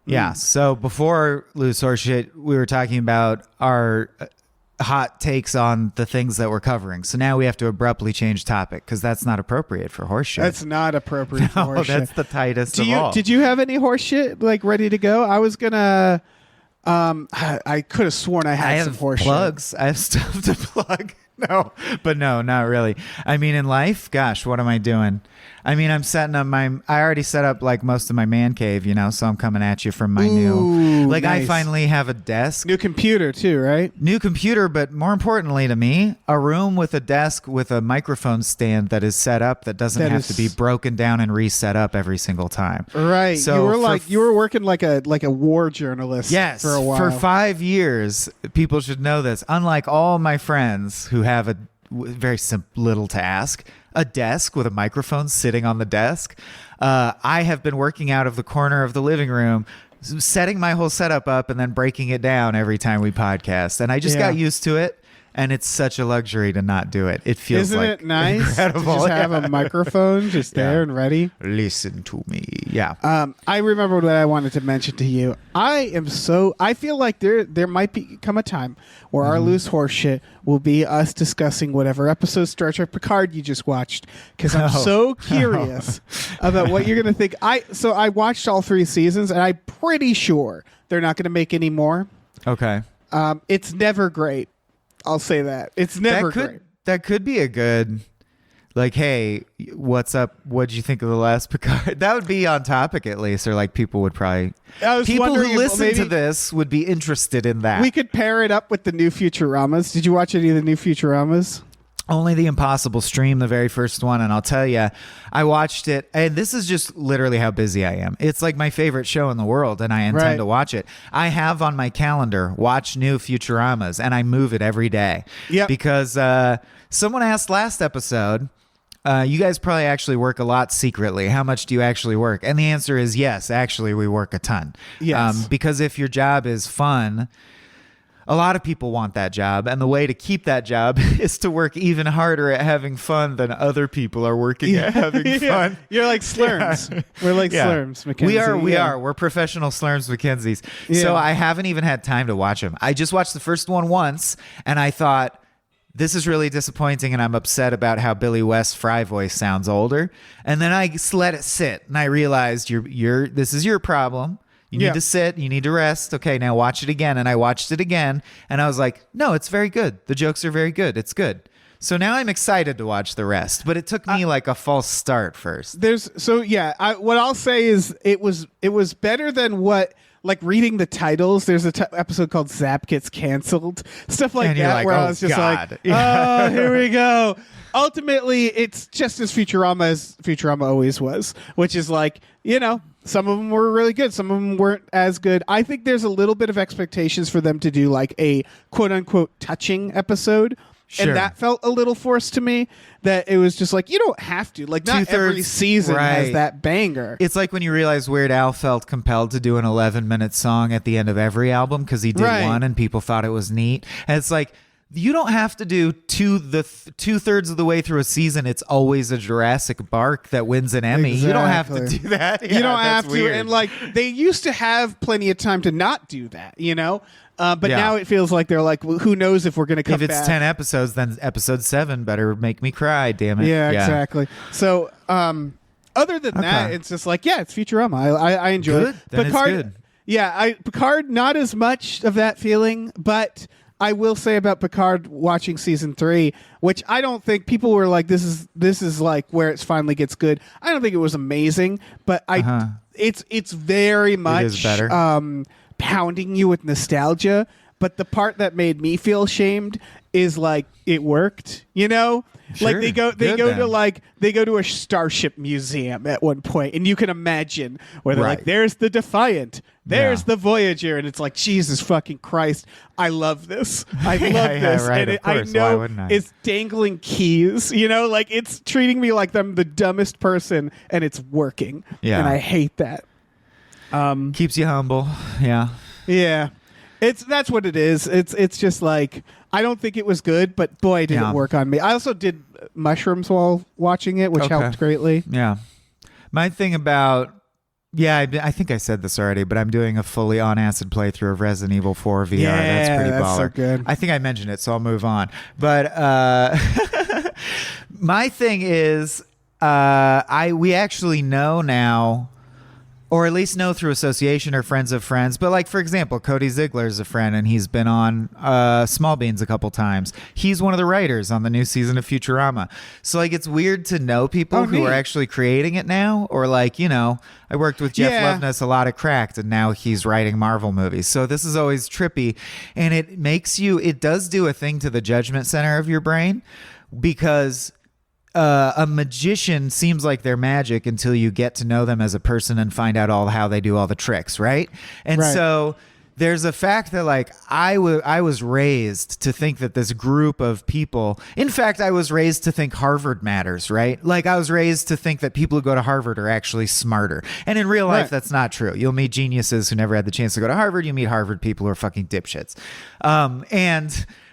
Yeah. So before Loose Horseshit, we were talking about our hot takes on the things that we're covering. So now we have to abruptly change topic because that's not appropriate for horseshit. That's not appropriate for horseshit. That's the tightest of all. Did you have any horseshit like ready to go? I was gonna. I could have sworn I had some horseshit. Plugs. I have stuff to plug. No, not really. I mean, in life, gosh, what am I doing? I mean, I'm setting up I already set up like most of my man cave, so I'm coming at you from my nice. I finally have a desk. New computer too, right? New computer, but more importantly to me, a room with a desk with a microphone stand that is set up that doesn't have to be broken down and reset up every single time. Right. So you were working like a war journalist for a while. For 5 years, people should know this. Unlike all my friends who have a very simple little task, a desk with a microphone sitting on the desk. I have been working out of the corner of the living room, setting my whole setup up and then breaking it down every time we podcast. And I just got used to it. And it's such a luxury to not do it. It feels Isn't it nice incredible. To just have a microphone just there and ready? Listen to me. Yeah. I remember what I wanted to mention to you. I feel like there might come a time where our loose horse shit will be us discussing whatever episode Star Trek Picard you just watched, because I'm so curious about what you're going to think. So I watched all 3 seasons, and I'm pretty sure they're not going to make any more. Okay. It's never great. I'll say that. It's never great. That could be a good, like, hey, what's up? What'd you think of the last Picard? That would be on topic at least, or like people would probably. People who listen to this would be interested in that. We could pair it up with the new Futuramas. Did you watch any of the new Futuramas? Only the Impossible Stream, the very first one, and I'll tell you, I watched it, and this is just literally how busy I am. It's like my favorite show in the world, and I intend to watch it. I have on my calendar, watch new Futuramas, and I move it every day. Yep. Because someone asked last episode, you guys probably actually work a lot secretly. How much do you actually work? And the answer is yes, actually we work a ton. Yes. Because if your job is fun, a lot of people want that job, and the way to keep that job is to work even harder at having fun than other people are working at having fun. You're like Slurms. Yeah. We're like Slurms, Mackenzie. We are. We're professional Slurms Mackenzies. Yeah. So I haven't even had time to watch them. I just watched the first one once, and I thought, this is really disappointing, and I'm upset about how Billy West's Fry voice sounds older. And then I just let it sit, and I realized this is your problem. You need to sit. You need to rest. Okay, now watch it again. And I watched it again, and I was like, no, it's very good. The jokes are very good. It's good. So now I'm excited to watch the rest, but it took me like a false start first. What I'll say is it was better than what, like, reading the titles. There's an episode called Zap Gets Canceled. Stuff like that, like, where I was just God. oh, here we go. Ultimately, it's just as Futurama always was, which is like, some of them were really good. Some of them weren't as good. I think there's a little bit of expectations for them to do like a quote unquote touching episode. Sure. And that felt a little forced to me, that it was just like, you don't have to. Like, not every season has that banger. It's like when you realize Weird Al felt compelled to do an 11-minute song at the end of every album because he did one and people thought it was neat. And it's like, you don't have to do two-thirds of the way through a season. It's always a Jurassic Bark that wins an Emmy. Exactly. You don't have to do that. You don't have to. Weird. And like, they used to have plenty of time to not do that, But now it feels like they're like, well, who knows if we're going to come back. If it's 10 episodes, then episode 7 better make me cry, damn it. Yeah, exactly. So other than that, it's just like, it's Futurama. I enjoy it. Then Picard, it's good. Yeah, Picard, not as much of that feeling, but I will say about Picard watching season 3, which I don't think people were like, this is like where it finally gets good. I don't think it was amazing, but it's very much it is better. Pounding you with nostalgia. But the part that made me feel shamed is like it worked, Sure. Like they go to a starship museum at one point, and you can imagine where they're like, there's the Defiant, there's the Voyager, and it's like, Jesus fucking Christ, I love this. I love this. Right, and I know it's dangling keys, like it's treating me like I'm the dumbest person, and it's working. Yeah. And I hate that. Keeps you humble. Yeah. Yeah. That's what it is. It's just like, I don't think it was good, but boy, did it work on me. I also did mushrooms while watching it, which helped greatly. Yeah. My thing about Yeah, I think I said this already, but I'm doing a fully on acid playthrough of Resident Evil 4 VR. Yeah, that's pretty that's baller. so good. I think I mentioned it, so I'll move on. But my thing is, we actually know now, or at least know through association or friends of friends. But like, for example, Cody Ziegler is a friend, and he's been on Small Beans a couple times. He's one of the writers on the new season of Futurama. So like, it's weird to know people who are actually creating it now, or like, you know, I worked with Jeff Loveness a lot at Cracked, and now he's writing Marvel movies. So this is always trippy, and it does do a thing to the judgment center of your brain, because a magician seems like they're magic until you get to know them as a person and find out how they do all the tricks, right? And so there's a fact that like I was raised to think that this group of people, in fact, I was raised to think Harvard matters, right? Like I was raised to think that people who go to Harvard are actually smarter. And in real life, that's not true. You'll meet geniuses who never had the chance to go to Harvard. You meet Harvard people who are fucking dipshits.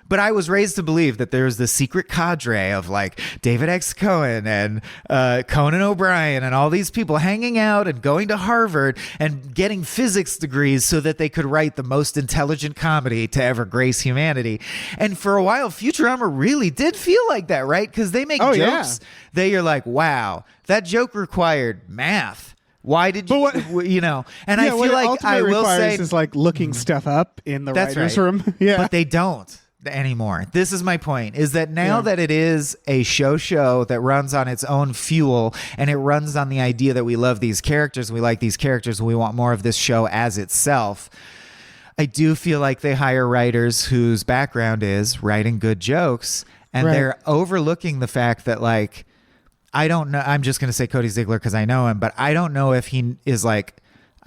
But I was raised to believe that there's this secret cadre of like David X. Cohen and Conan O'Brien and all these people hanging out and going to Harvard and getting physics degrees so that they could write the most intelligent comedy to ever grace humanity. And for a while, Futurama really did feel like that, right? Because they make jokes that you're like, wow, that joke required math. Why did you know? And I feel like I will say is like looking stuff up in the writer's room. Yeah, but they don't anymore. This is my point, is that now that it is a show that runs on its own fuel, and it runs on the idea that we love these characters, we like these characters, we want more of this show as itself, I do feel like they hire writers whose background is writing good jokes, and they're overlooking the fact that like, I don't know, I'm just going to say Cody Ziegler because I know him, but I don't know if he is like,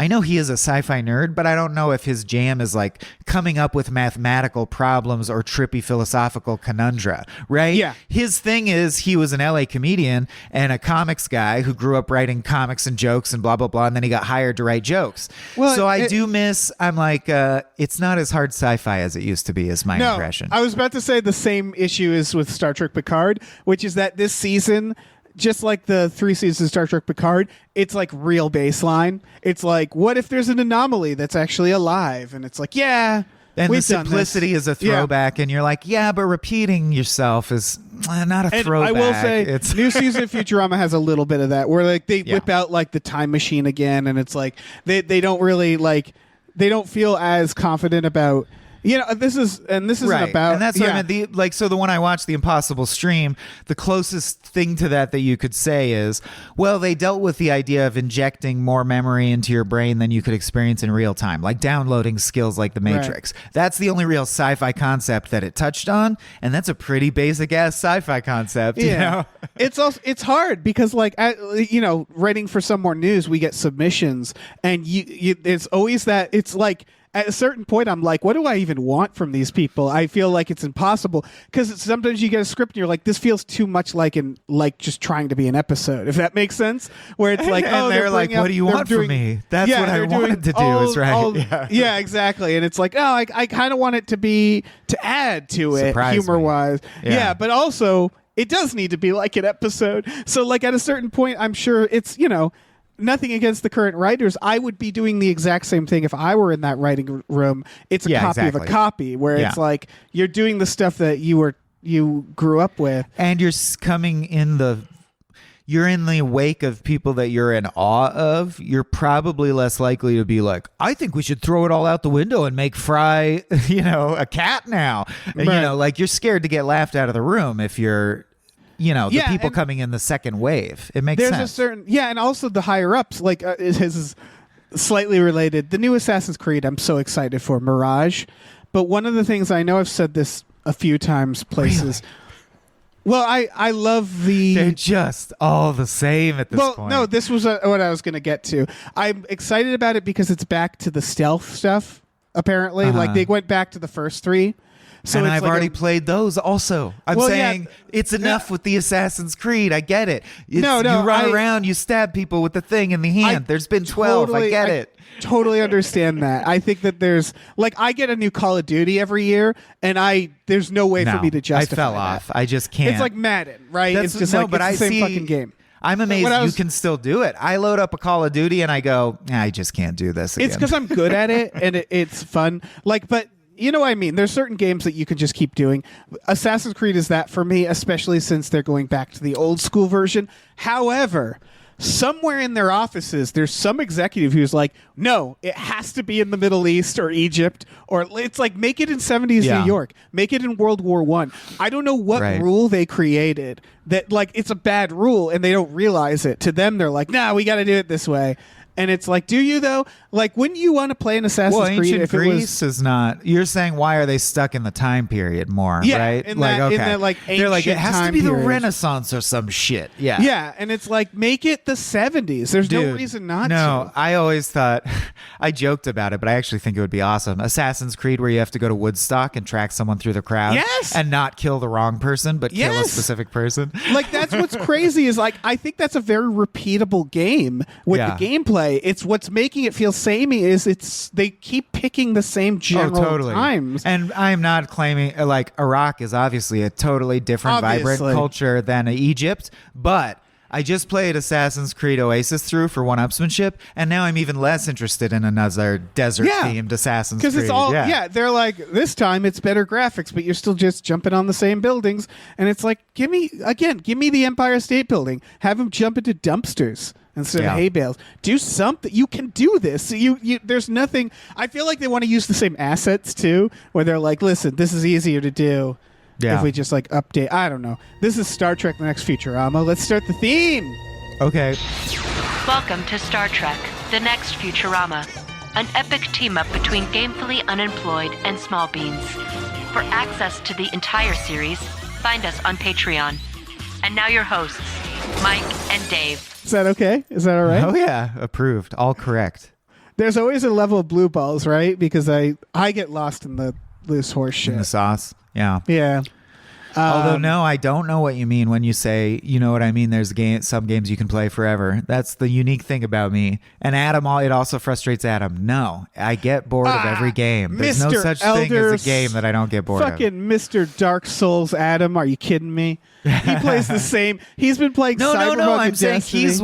I know he is a sci-fi nerd, but I don't know if his jam is like coming up with mathematical problems or trippy philosophical conundra, right? Yeah. His thing is he was an LA comedian and a comics guy who grew up writing comics and jokes and blah, blah, blah. And then he got hired to write jokes. Well, so I'm like, it's not as hard sci-fi as it used to be is my impression. I was about to say the same issue is with Star Trek Picard, which is that this season, just like the 3 seasons of Star Trek Picard, it's like real baseline. It's like, what if there's an anomaly that's actually alive? And it's like, and the simplicity is a throwback, and you're like, but repeating yourself is not a throwback. I will say, new season of Futurama has a little bit of that, where like they whip out like the time machine again, and it's like they don't really like, they don't feel as confident about. This isn't about, and that's what I meant. So the one I watched, The Impossible Stream, the closest thing to that you could say is, well, they dealt with the idea of injecting more memory into your brain than you could experience in real time, like downloading skills like the Matrix. Right. That's the only real sci-fi concept that it touched on, and that's a pretty basic ass sci-fi concept. You know? It's hard because writing for Some More News, we get submissions, and it's always that it's like. At a certain point, I'm like, what do I even want from these people? I feel like it's impossible because sometimes you get a script and you're like, this feels too much like just trying to be an episode, if that makes sense. Where it's like, and they're like, what do you want from me? That's what I wanted to do. Is right. Yeah, exactly. And it's like, I kind of want it to add to it humor wise. Yeah, but also it does need to be like an episode. So like at a certain point, I'm sure it's nothing against the current writers. I would be doing the exact same thing if I were in that writing room. It's a copy of a copy where it's like you're doing the stuff that you grew up with, and you're you're in the wake of people that you're in awe of. You're probably less likely to be like, I think we should throw it all out the window and make Fry, a cat now. Right. Like you're scared to get laughed out of the room if you're. The people coming in the second wave. It makes sense. There's a certain, and also the higher ups, like this is slightly related. The new Assassin's Creed, I'm so excited for Mirage. But one of the things, I know I've said this a few times places. Really? Well, I love They're just all the same at this point. Well, no, this was what I was going to get to. I'm excited about it because it's back to the stealth stuff, apparently. Like they went back to the first 3. So and I've already played those also. I'm saying it's enough with the Assassin's Creed. I get it. You run around, you stab people with the thing in the hand. There's been 12. I get it. Totally understand that. I think that there's I get a new Call of Duty every year, and there's no way for me to justify I fell off. I just can't. It's like Madden, right? It's just the same fucking game. I'm amazed you can still do it. I load up a Call of Duty and I go, I just can't do this again. It's because I'm good at it and it's fun. But you know what I mean? There's certain games that you can just keep doing. Assassin's Creed is that for me, especially since they're going back to the old school version. However, somewhere in their offices, there's some executive who's like, no, it has to be in the Middle East or Egypt, or it's like, make it in 70s New York, make it in World War I don't know what rule they created that, like, it's a bad rule and they don't realize it. To them, they're like, nah, we got to do it this way. And it's like, do you though? Like, wouldn't you want to play an Assassin's Creed ancient if Greece is not? You're saying why are they stuck in the time period more? Yeah, right? in that like they're like it has to be period. The Renaissance or some shit. Yeah, yeah, and it's like make it the 70s. There's no reason not to. No, I always thought I joked about it, but I actually think it would be awesome. Assassin's Creed, where you have to go to Woodstock and track someone through the crowd, and not kill the wrong person, but kill a specific person. Like that's what's crazy is like I think that's a very repeatable game with the gameplay. It's what's making it feel samey is they keep picking the same general times. And I'm not claiming like Iraq is obviously a totally different, vibrant culture than Egypt, but I just played Assassin's Creed Oasis through for one-upsmanship, and now I'm even less interested in another desert-themed Assassin's Creed. Because it's all, they're like, this time it's better graphics, but you're still just jumping on the same buildings. And it's like, give me the Empire State Building. Have them jump into dumpsters instead of hay bales. Do something. You can do this. There's nothing. I feel like they want to use the same assets, too, where they're like, listen, this is easier to do. Yeah. If we just like update, I don't know. This is Star Trek: The Next Futurama. Let's start the theme. Okay. Welcome to Star Trek: The Next Futurama, an epic team-up between Gamefully Unemployed and Small Beans. For access to the entire series, find us on Patreon. And now your hosts, Mike and Dave. Is that okay? Is that all right? Oh yeah, approved. All correct. There's always a level of blue balls, right? Because I get lost in the loose horse shit. In the sauce. Yeah. Yeah. Although, no, I don't know what you mean when you say, you know what I mean, there's some games you can play forever. That's the unique thing about me. And Adam, it also frustrates Adam. No, I get bored of every game. There's no such thing as a game that I don't get bored of. Fucking Mr. Dark Souls Adam, are you kidding me? He plays the same. He's been playing Cyberpunk No, I'm and saying Destiny. He's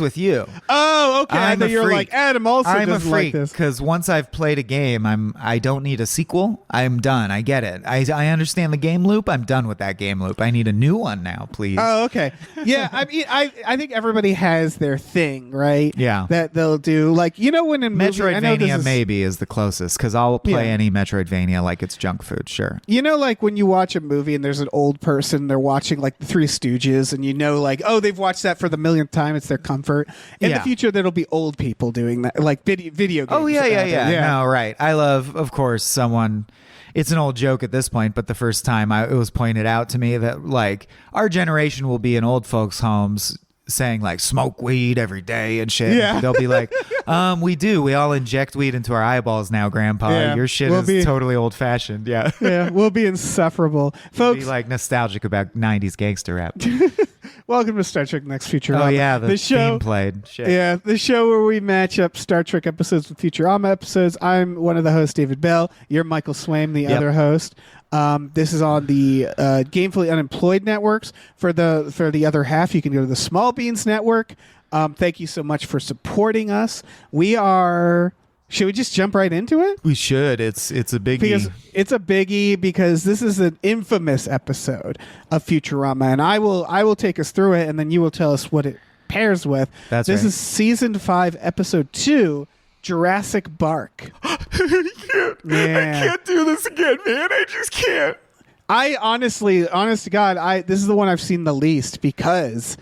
with you. Oh, okay. I thought you were like, Adam also I'm doesn't a freak, like this. because once I've played a game, I don't need a sequel. I'm done. I get it. I understand the game loop. I'm done with that game loop. I need a new one now, please. Oh, okay. Yeah, I mean, I think everybody has their thing, right? Yeah. That they'll do. Like, you know when in Metroidvania maybe is the closest, because I'll play any Metroidvania like it's junk food, sure. You know, like when you watch a movie and there's an old person, they're watching like the Three Stooges, and you know, like, oh, they've watched that for the millionth time. It's their comfort. In the future, there'll be old people doing that, like video games. Oh, yeah. No, right. I love, of course, someone... It's an old joke at this point, but the first time it was pointed out to me that, like, our generation will be in old folks' homes saying, like, smoke weed every day and shit. Yeah. They'll be like, we do. We all inject weed into our eyeballs now, Grandpa. Yeah. Your shit is totally old-fashioned. Yeah. Yeah, we'll be insufferable. Folks. Be, like, nostalgic about 90s gangster rap. Welcome to Star Trek Next Futurama. Oh, yeah, the show theme played. Shit. Yeah, the show where we match up Star Trek episodes with Futurama episodes. I'm one of the hosts, David Bell. You're Michael Swaim, the other host. This is on the Gamefully Unemployed networks. For the other half, you can go to the Small Beans network. Thank you so much for supporting us. Should we just jump right into it? We should. It's a biggie. Because it's a biggie because this is an infamous episode of Futurama, and I will take us through it, and then you will tell us what it pairs with. This is season 5, episode 2, Jurassic Bark. I can't do this again, man. I just can't. I honest to God, this is the one I've seen the least because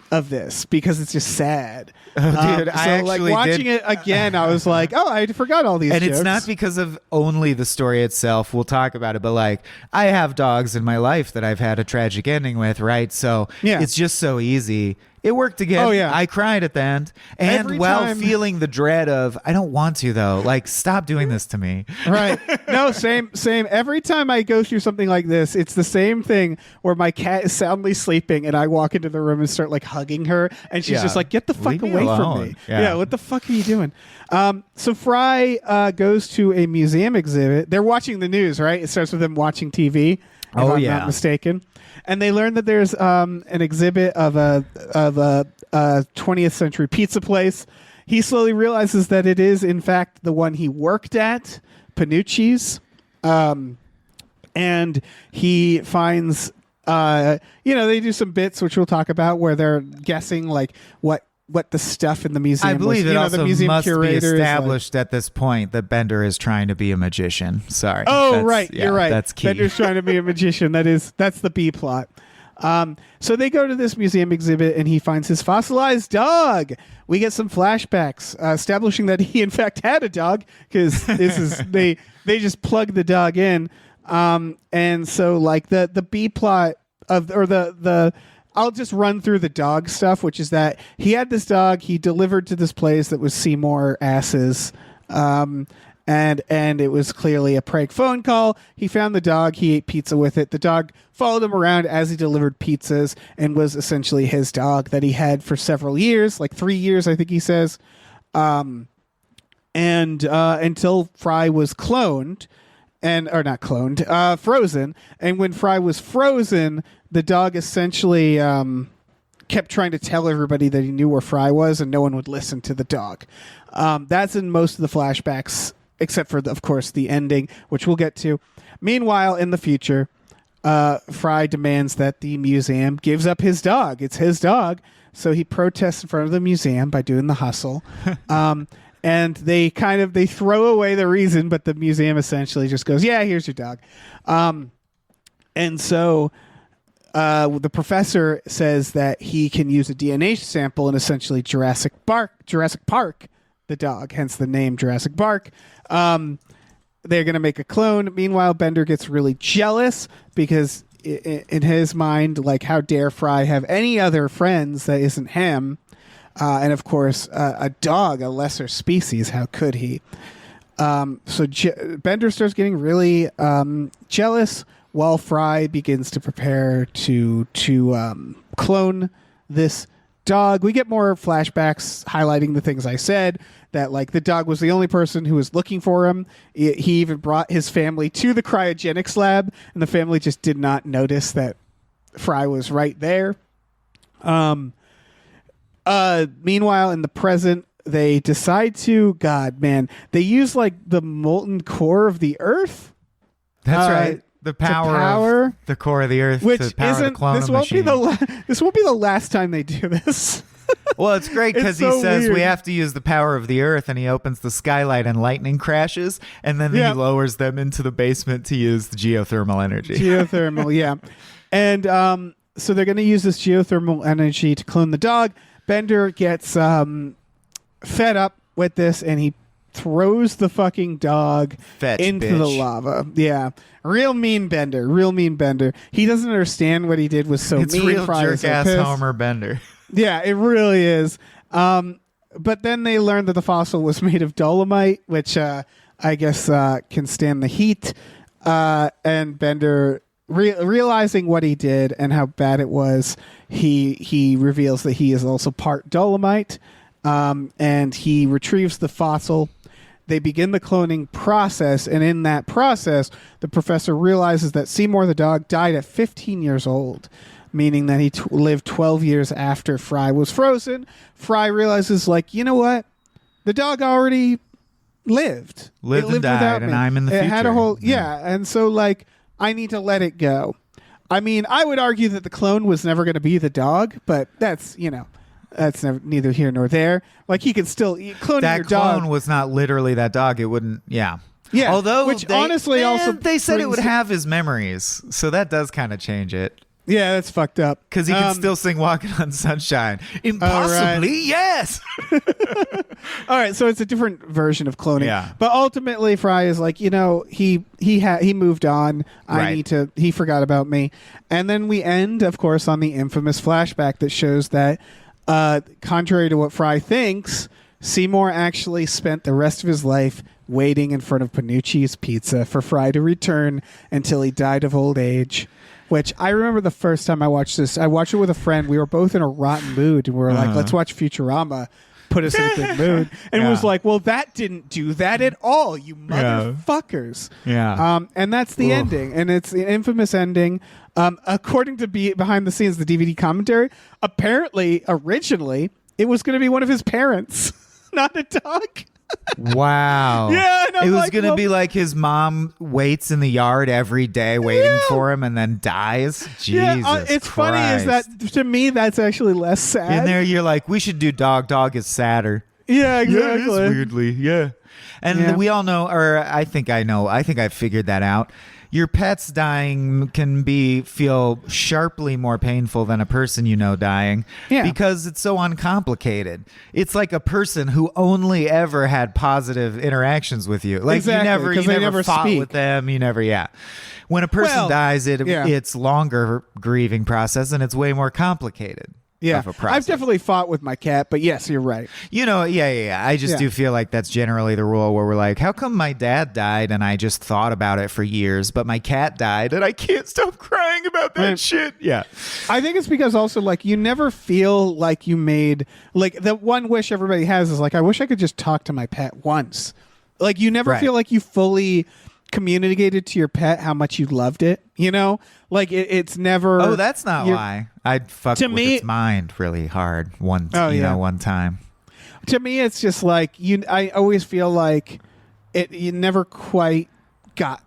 of this, because it's just sad. Oh, dude, I actually watching it again, I was like, oh, I forgot all these and jokes. It's not because of only the story itself. We'll talk about it, but like, I have dogs in my life that I've had a tragic ending with, right? So it's just so easy. It worked again. Oh, yeah. I cried at the end. And feeling the dread of, I don't want to, though. Like, stop doing this to me. Right. No, same. Every time I go through something like this, it's the same thing where my cat is soundly sleeping and I walk into the room and start like hugging her. And she's just like, get the fuck away from me. Yeah, what the fuck are you doing? So Fry goes to a museum exhibit. They're watching the news, right? It starts with them watching TV. if I'm not mistaken. And they learn that there's an exhibit of a 20th century pizza place. He slowly realizes that it is, in fact, the one he worked at, Panucci's. And he finds, they do some bits, which we'll talk about, where they're guessing like what the stuff in the museum I believe was. it also the museum must be curator established at this point that Bender is trying to be a magician. Sorry. Oh, right. You're right. That's key. Bender's trying to be a magician. That's the B plot. So they go to this museum exhibit and he finds his fossilized dog. We get some flashbacks establishing that he in fact had a dog, because this is they just plug the dog in. And so like the B plot the I'll just run through the dog stuff, which is that he had this dog he delivered to this place that was Seymour Ass's. And it was clearly a prank phone call. He found the dog. He ate pizza with it. The dog followed him around as he delivered pizzas and was essentially his dog that he had for several years, like 3 years, I think he says. And until Fry was cloned, frozen. And when Fry was frozen, the dog essentially kept trying to tell everybody that he knew where Fry was, and no one would listen to the dog. That's in most of the flashbacks, except for, of course, the ending, which we'll get to. Meanwhile, in the future, Fry demands that the museum gives up his dog. It's his dog, so he protests in front of the museum by doing the hustle. And they throw away the reason, but the museum essentially just goes, yeah, here's your dog. And so the professor says that he can use a DNA sample in essentially Jurassic Park, the dog, hence the name Jurassic Park. They're going to make a clone. Meanwhile, Bender gets really jealous because in his mind, like, how dare Fry have any other friends that isn't him? And of course, a dog, a lesser species. How could he? So Bender starts getting really jealous while Fry begins to prepare to clone this dog. We get more flashbacks highlighting the things I said, that like the dog was the only person who was looking for him. He even brought his family to the cryogenics lab, and the family just did not notice that Fry was right there. Meanwhile, in the present, they decide to, they use like the molten core of the Earth. That's right. The power of the core of the Earth, which to power the clone this won't machine. This won't be the last time they do this. Well, it's great because he says we have to use the power of the Earth, and he opens the skylight and lightning crashes, and then he lowers them into the basement to use the geothermal energy. Geothermal, yeah. And so they're going to use this geothermal energy to clone the dog. Bender gets fed up with this, and he throws the fucking dog into the lava. Yeah. Real mean Bender. He doesn't understand what he did was so it's mean. Real jerk-ass Homer Bender. Yeah, it really is. But then they learned that the fossil was made of dolomite, which I guess can stand the heat. And Bender, realizing what he did and how bad it was, he reveals that he is also part dolomite. And he retrieves the fossil. They begin the cloning process, and in that process, the professor realizes that Seymour the dog died at 15 years old, meaning that he lived 12 years after Fry was frozen. Fry realizes, like, you know what? The dog already lived. Lived and died, and I'm in the future. It had a whole, and so, like, I need to let it go. I mean, I would argue that the clone was never going to be the dog, but that's, that's neither here nor there. Like, he could still clone your dog. That clone was not literally that dog. It wouldn't. Yeah. Yeah. Although they said it would have his memories, so that does kind of change it. Yeah, that's fucked up. Because he can still sing "Walking on Sunshine." Impossibly, yes. All right, so it's a different version of cloning. Yeah. But ultimately, Fry is like, he moved on. He forgot about me. And then we end, of course, on the infamous flashback that shows that, contrary to what Fry thinks, Seymour actually spent the rest of his life waiting in front of Panucci's Pizza for Fry to return until he died of old age. Which I remember the first time I watched this. I watched it with a friend. We were both in a rotten mood, and we were like, let's watch Futurama. put us in a good mood, and Yeah. was like, well, that didn't do that at all, you motherfuckers. Yeah. And that's the ending, and it's an infamous ending. According to behind the scenes, the DVD commentary, apparently originally it was going to be one of his parents, not a dog. Wow. Yeah, and I'm it was like, gonna well- be like his mom waits in the yard every day waiting for him and then dies. Jesus, it's funny is that to me that's actually less sad. in there you're like, we should do dog. Dog is sadder. Yeah, Yeah, it exactly. is weirdly. Yeah. And Yeah. we all know, or I think I've figured that out. Your pets dying can feel sharply more painful than a person you know dying, Yeah. because it's so uncomplicated. It's like a person who only ever had positive interactions with you. Like Exactly, 'cause you they never never fought speak. with them. You never, yeah. When a person Well, dies, yeah. it's longer grieving process and it's way more complicated. Yeah, Of a process. I've definitely fought with my cat, but yes, you're right. Yeah. I just Yeah. do feel like that's generally the rule where we're like, how come my dad died and I just thought about it for years, but my cat died and I can't stop crying about that Right. shit? Yeah. I think it's because also like you never feel like you made like the one wish everybody has is like I wish I could just talk to my pet once. Like you never Right. feel like you fully communicated to your pet how much you loved it. You know, like it's never. Oh, that's not you're- why. I'd fuck To with me- its mind really hard one time. To me, it's just like I always feel like you never quite got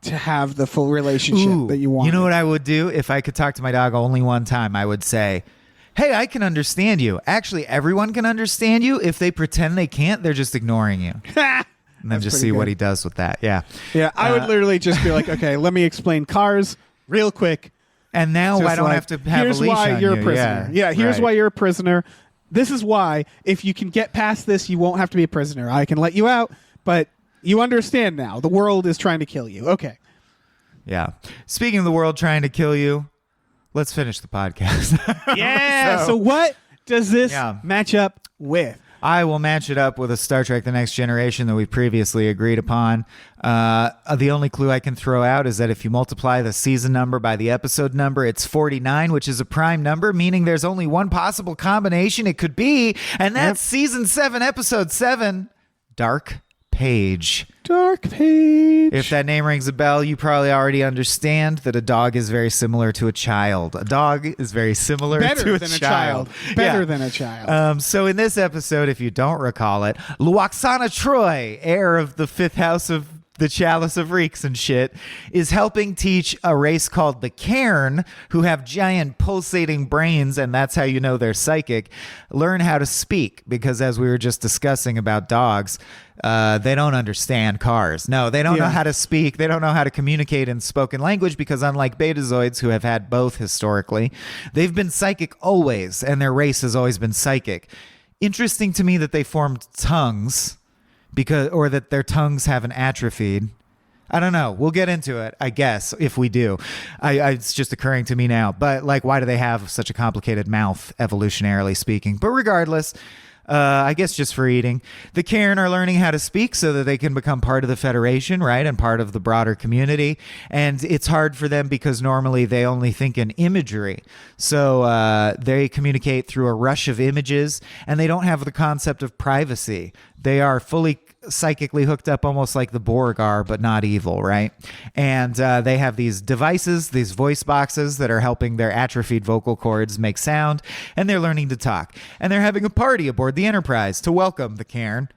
to have the full relationship that you want. You know what I would do if I could talk to my dog only one time? I would say, hey, I can understand you. Actually, everyone can understand you. If they pretend they can't, they're just ignoring you. And then just pretty see what good. he does with that. Yeah. Yeah, I would literally just be like, okay, let me explain cars real quick. And now Just I don't like, have to have here's a leash why on you're you. a prisoner. Yeah, here's right. why you're a prisoner. This is why if you can get past this, you won't have to be a prisoner. I can let you out, but you understand now. The world is trying to kill you. Okay. Yeah. Speaking of the world trying to kill you, let's finish the podcast. Yeah. So what does this Yeah. match up with? I will match it up with a Star Trek The Next Generation that we previously agreed upon. The only clue I can throw out is that if you multiply the season number by the episode number, it's 49, which is a prime number, meaning there's only one possible combination it could be, and that's season 7, episode 7, Dark Page. Dark Page. If that name rings a bell, you probably already understand that a dog is very similar to a child. A dog is very similar Better to than a child. Better Yeah. than a child. So in this episode, if you don't recall it, Luoxana Troy, heir of the 5th house of the Chalice of Reeks and shit, is helping teach a race called the Cairn, who have giant pulsating brains, and that's how you know they're psychic, learn how to speak. Because as we were just discussing about dogs, they don't understand cars. No, they don't know how to speak. They don't know how to communicate in spoken language because unlike betazoids, who have had both historically, they've been psychic always, and their race has always been psychic. Interesting to me that they formed tongues or that their tongues haven't atrophied. I don't know. We'll get into it, I guess, if we do. It's just occurring to me now. But like, why do they have such a complicated mouth, evolutionarily speaking? But regardless, I guess just for eating. The Cairn are learning how to speak so that they can become part of the Federation, right? And part of the broader community. And it's hard for them because normally they only think in imagery. So they communicate through a rush of images, and they don't have the concept of privacy. They are fully psychically hooked up almost like the Borg are, but not evil, right? And they have these devices, these voice boxes that are helping their atrophied vocal cords make sound, and they're learning to talk. And they're having a party aboard the Enterprise to welcome the Cairn.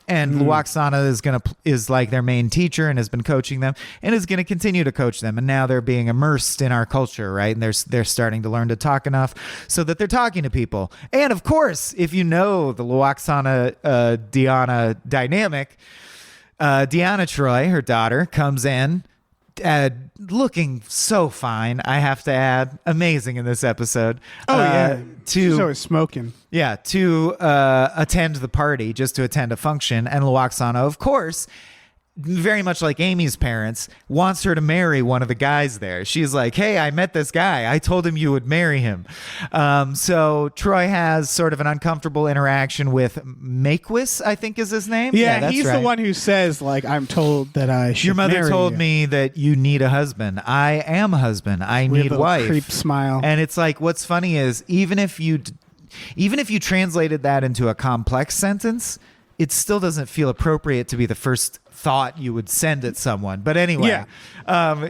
And Luoxana is like their main teacher and has been coaching them and is going to continue to coach them. And now they're being immersed in our culture, right? And they're starting to learn to talk enough so that they're talking to people. And of course, if you know the Luoxana Diana dynamic, Deanna Troy, her daughter, comes in looking so fine, I have to add. Amazing in this episode. She's always smoking. Yeah, to attend the party, just to attend a function. And Luoxana, of course, very much like Amy's parents, wants her to marry one of the guys there. She's like, hey, I met this guy. I told him you would marry him. So Troy has sort of an uncomfortable interaction with Maquis, I think is his name. Yeah, that's he's right. the one who says, like, I'm told that I should Your mother marry told you. me that you need a husband. I am a husband. I Weird need little wife. creep smile. And it's like, what's funny is even if you even if you translated that into a complex sentence, it still doesn't feel appropriate to be the first thought you would send at someone. But anyway,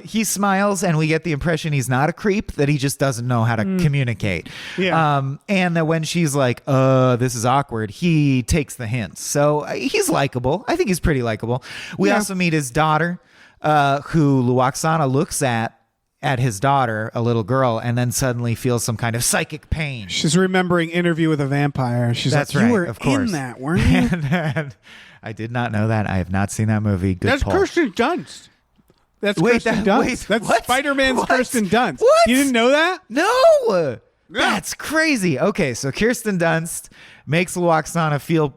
he smiles, and we get the impression he's not a creep, that he just doesn't know how to communicate. And that when she's like, this is awkward, he takes the hints. So he's likable. I think he's pretty likable. We also meet his daughter, who Luoxana looks at his daughter, a little girl, and then suddenly feels some kind of psychic pain. She's remembering Interview with a Vampire. She's That's like, right, you were of course. in that, weren't you? and I did not know that. I have not seen that movie. Good That's poll. Kirsten Dunst. That's Kirsten Dunst. That's what? Spider-Man's What? Kirsten Dunst. What? You didn't know that? No! That's crazy. Okay, so Kirsten Dunst makes Luoxana feel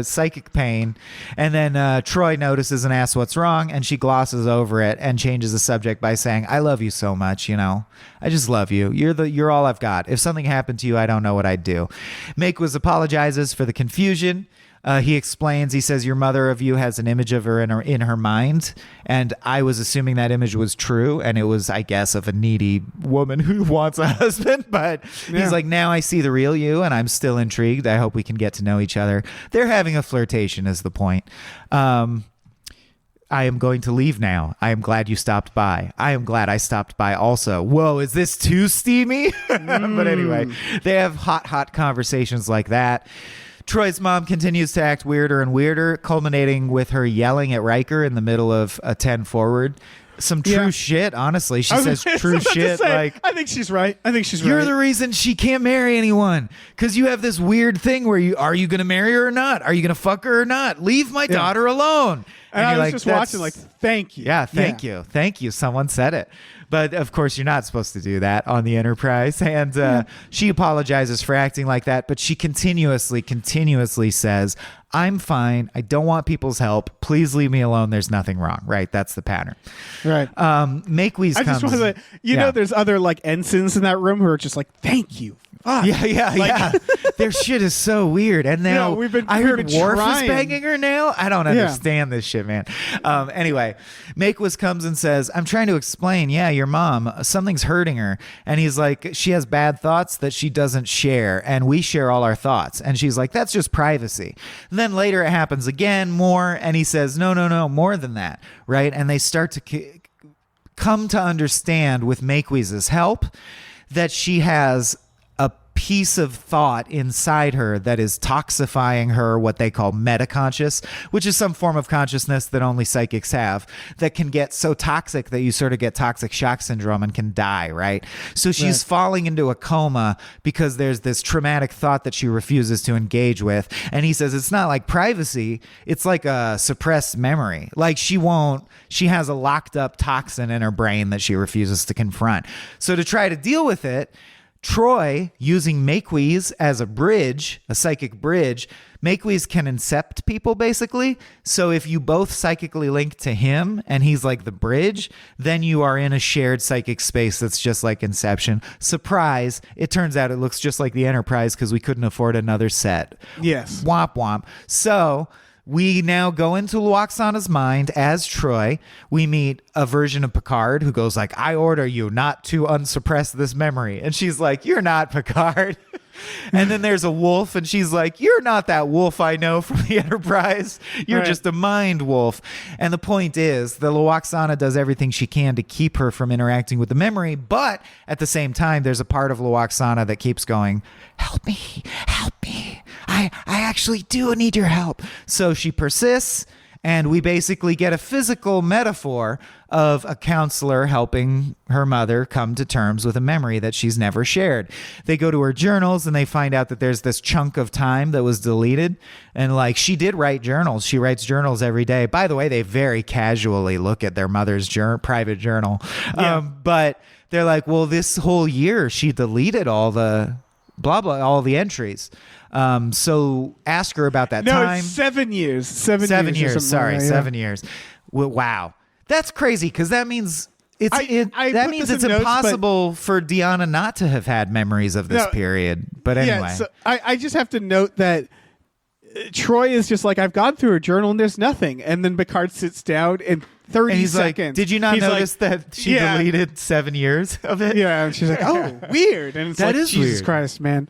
psychic pain, and then Troy notices and asks what's wrong, and she glosses over it and changes the subject by saying, I love you so much, I just love you. You're all I've got. If something happened to you, I don't know what I'd do. Makewiz apologizes for the confusion. He explains, he says, your mother of you has an image of her in her mind. And I was assuming that image was true. And it was, I guess, of a needy woman who wants a husband. But he's like, now I see the real you, and I'm still intrigued. I hope we can get to know each other. They're having a flirtation is the point. I am going to leave now. I am glad you stopped by. I am glad I stopped by also. Whoa, is this too steamy? But anyway, they have hot conversations like that. Troy's mom continues to act weirder and weirder, culminating with her yelling at Riker in the middle of a 10 forward. Some true shit, honestly. She says true shit. Like, I think she's right. You're the reason she can't marry anyone, because you have this weird thing where are you going to marry her or not? Are you going to fuck her or not? Leave my daughter alone. And I was just watching like, thank you. Yeah, thank you. Thank you. Someone said it. But of course, you're not supposed to do that on the Enterprise. And she apologizes for acting like that, but she continuously says, I'm fine. I don't want people's help. Please leave me alone. There's nothing wrong. Right? That's the pattern. Right. Makewiz comes. I just want to, know, there's other like ensigns in that room who are just like, thank you. Fuck. Yeah. Their shit is so weird. And now I heard Worf is banging her now. I don't understand this shit, man. Anyway, Makewiz comes and says, I'm trying to explain. Yeah, your mom, something's hurting her. And he's like, she has bad thoughts that she doesn't share. And we share all our thoughts. And she's like, that's just privacy. And then later it happens again, more. And he says, no, more than that. Right. And they start to come to understand with Makewiz's help that she has piece of thought inside her that is toxifying her, what they call metaconscious, which is some form of consciousness that only psychics have, that can get so toxic that you sort of get toxic shock syndrome and can die, right? So she's falling into a coma because there's this traumatic thought that she refuses to engage with. And he says it's not like privacy, it's like a suppressed memory. Like she has a locked up toxin in her brain that she refuses to confront. So to try to deal with it, Troy, using Makewiz as a bridge, a psychic bridge, Makewiz can incept people, basically. So if you both psychically link to him and he's like the bridge, then you are in a shared psychic space that's just like Inception. Surprise, it turns out it looks just like the Enterprise because we couldn't afford another set. Yes. Womp womp. So we now go into Luoxana's mind as Troy. We meet a version of Picard who goes like, I order you not to unsuppress this memory. And she's like, you're not Picard. And then there's a wolf, and she's like, you're not that wolf I know from the Enterprise. You're just a mind wolf. And the point is, the Luoxana does everything she can to keep her from interacting with the memory, but at the same time, there's a part of Luoxana that keeps going, help me. I actually do need your help. So she persists, and we basically get a physical metaphor of a counselor helping her mother come to terms with a memory that she's never shared. They go to her journals and they find out that there's this chunk of time that was deleted. And like, she did write journals. She writes journals every day. By the way, they very casually look at their mother's private journal. Yeah. But they're like, well, this whole year she deleted all the all the entries. So ask her about that time. It's 7 years. 7 years. Sorry, 7 years. Well, wow. That's crazy, because that means it's impossible for Deanna not to have had memories of this period. But anyway. Yeah, so I just have to note that Troy is just like, I've gone through her journal and there's nothing. And then Picard sits down and 30 And he's seconds. like, did you not He's like, notice that she deleted 7 years of it? Yeah, and she's like, oh, weird. And it's That like, is Jesus weird. Christ, man.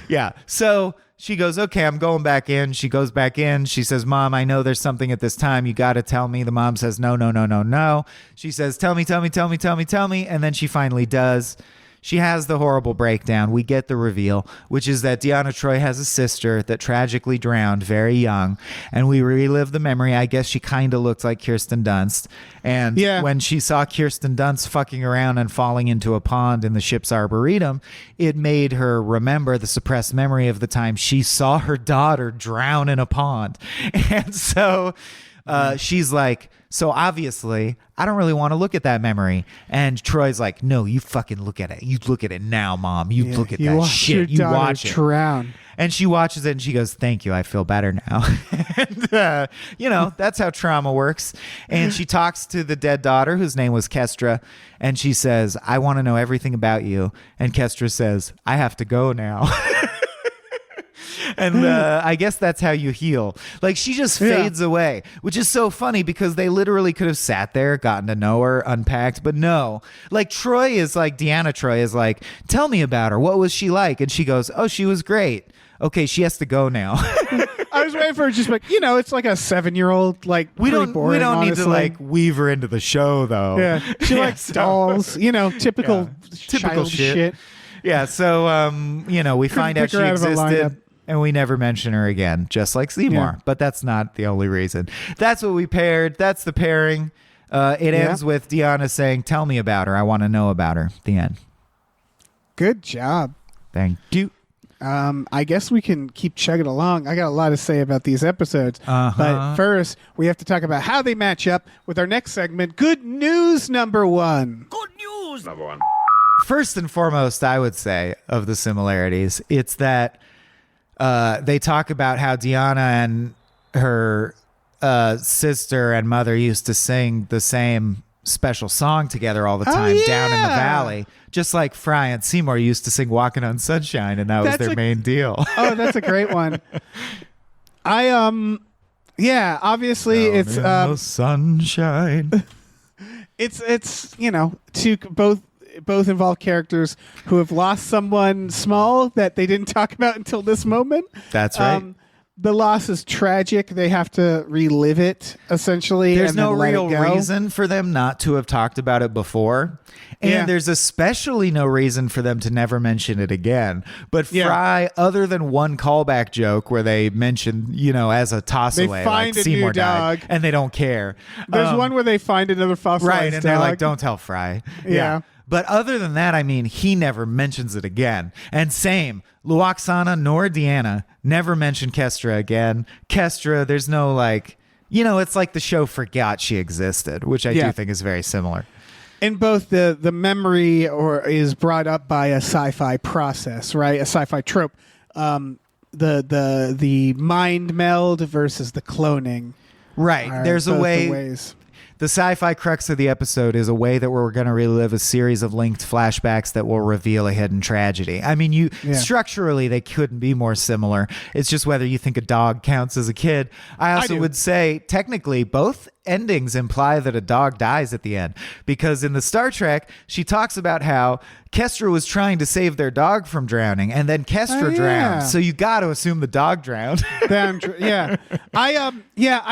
Yeah. So she goes, okay, I'm going back in. She goes back in. She says, Mom, I know there's something at this time. You got to tell me. The mom says, no, no, no, no, no. She says, tell me, tell me, tell me, tell me, tell me. And then she finally does. She has the horrible breakdown. We get the reveal, which is that Deanna Troi has a sister that tragically drowned very young. And we relive the memory. I guess she kind of looked like Kirsten Dunst. And when she saw Kirsten Dunst fucking around and falling into a pond in the ship's arboretum, it made her remember the suppressed memory of the time she saw her daughter drown in a pond. And so she's like, so obviously, I don't really want to look at that memory. And Troy's like, no, you fucking look at it. You look at it now, Mom. You look at that shit. You watch it. Drown. And she watches it and she goes, thank you. I feel better now. And, that's how trauma works. And she talks to the dead daughter, whose name was Kestra. And she says, I want to know everything about you. And Kestra says, I have to go now. And I guess that's how you heal. Like, she just fades away, which is so funny because they literally could have sat there, gotten to know her, unpacked, but no. Like, Deanna Troi is like, tell me about her. What was she like? And she goes, oh, she was great. Okay, she has to go now. I was waiting for her just like, it's like a 7-year-old, like, we don't boring, need honestly. to like weave her into the show though. Yeah, she likes dolls, typical child shit. Yeah, so we find out pick she her out of a lineup. existed. And we never mention her again, just like Seymour. Yeah. But that's not the only reason. That's what we paired. That's the pairing. It ends with Deanna saying, tell me about her. I want to know about her. The end. Good job. Thank you. I guess we can keep chugging along. I got a lot to say about these episodes. But first, we have to talk about how they match up with our next segment, Good News Number One. Good news number one. First and foremost, I would say, of the similarities, it's that they talk about how Deanna and her sister and mother used to sing the same special song together all the time down in the valley, just like Fry and Seymour used to sing Walking on Sunshine, and that was their main deal. Oh, that's a great one. Obviously Down it's in the sunshine. it's two both involve characters who have lost someone small that they didn't talk about until this moment. That's right. The loss is tragic. They have to relive it, essentially. There's and no then let real it go. reason for them not to have talked about it before. And there's especially no reason for them to never mention it again. But Fry, other than one callback joke where they mention, as a toss away, find like a Seymour new dog. died, and they don't care. There's one where they find another fossilized right, and dog. they're like, don't tell Fry. Yeah. But other than that, I mean, he never mentions it again. And same, Luoxana nor Deanna never mention Kestra again. Kestra, there's no it's like the show forgot she existed, which I do think is very similar. In both the memory is brought up by a sci-fi process, right? A sci-fi trope. The mind meld versus the cloning. Right. There's a way. Ways. The sci-fi crux of the episode is a way that we're going to relive a series of linked flashbacks that will reveal a hidden tragedy. I mean, structurally, they couldn't be more similar. It's just whether you think a dog counts as a kid. I also would say, technically, both endings imply that a dog dies at the end. Because in the Star Trek, she talks about how Kestra was trying to save their dog from drowning, and then Kestra drowned. So you got to assume the dog drowned. I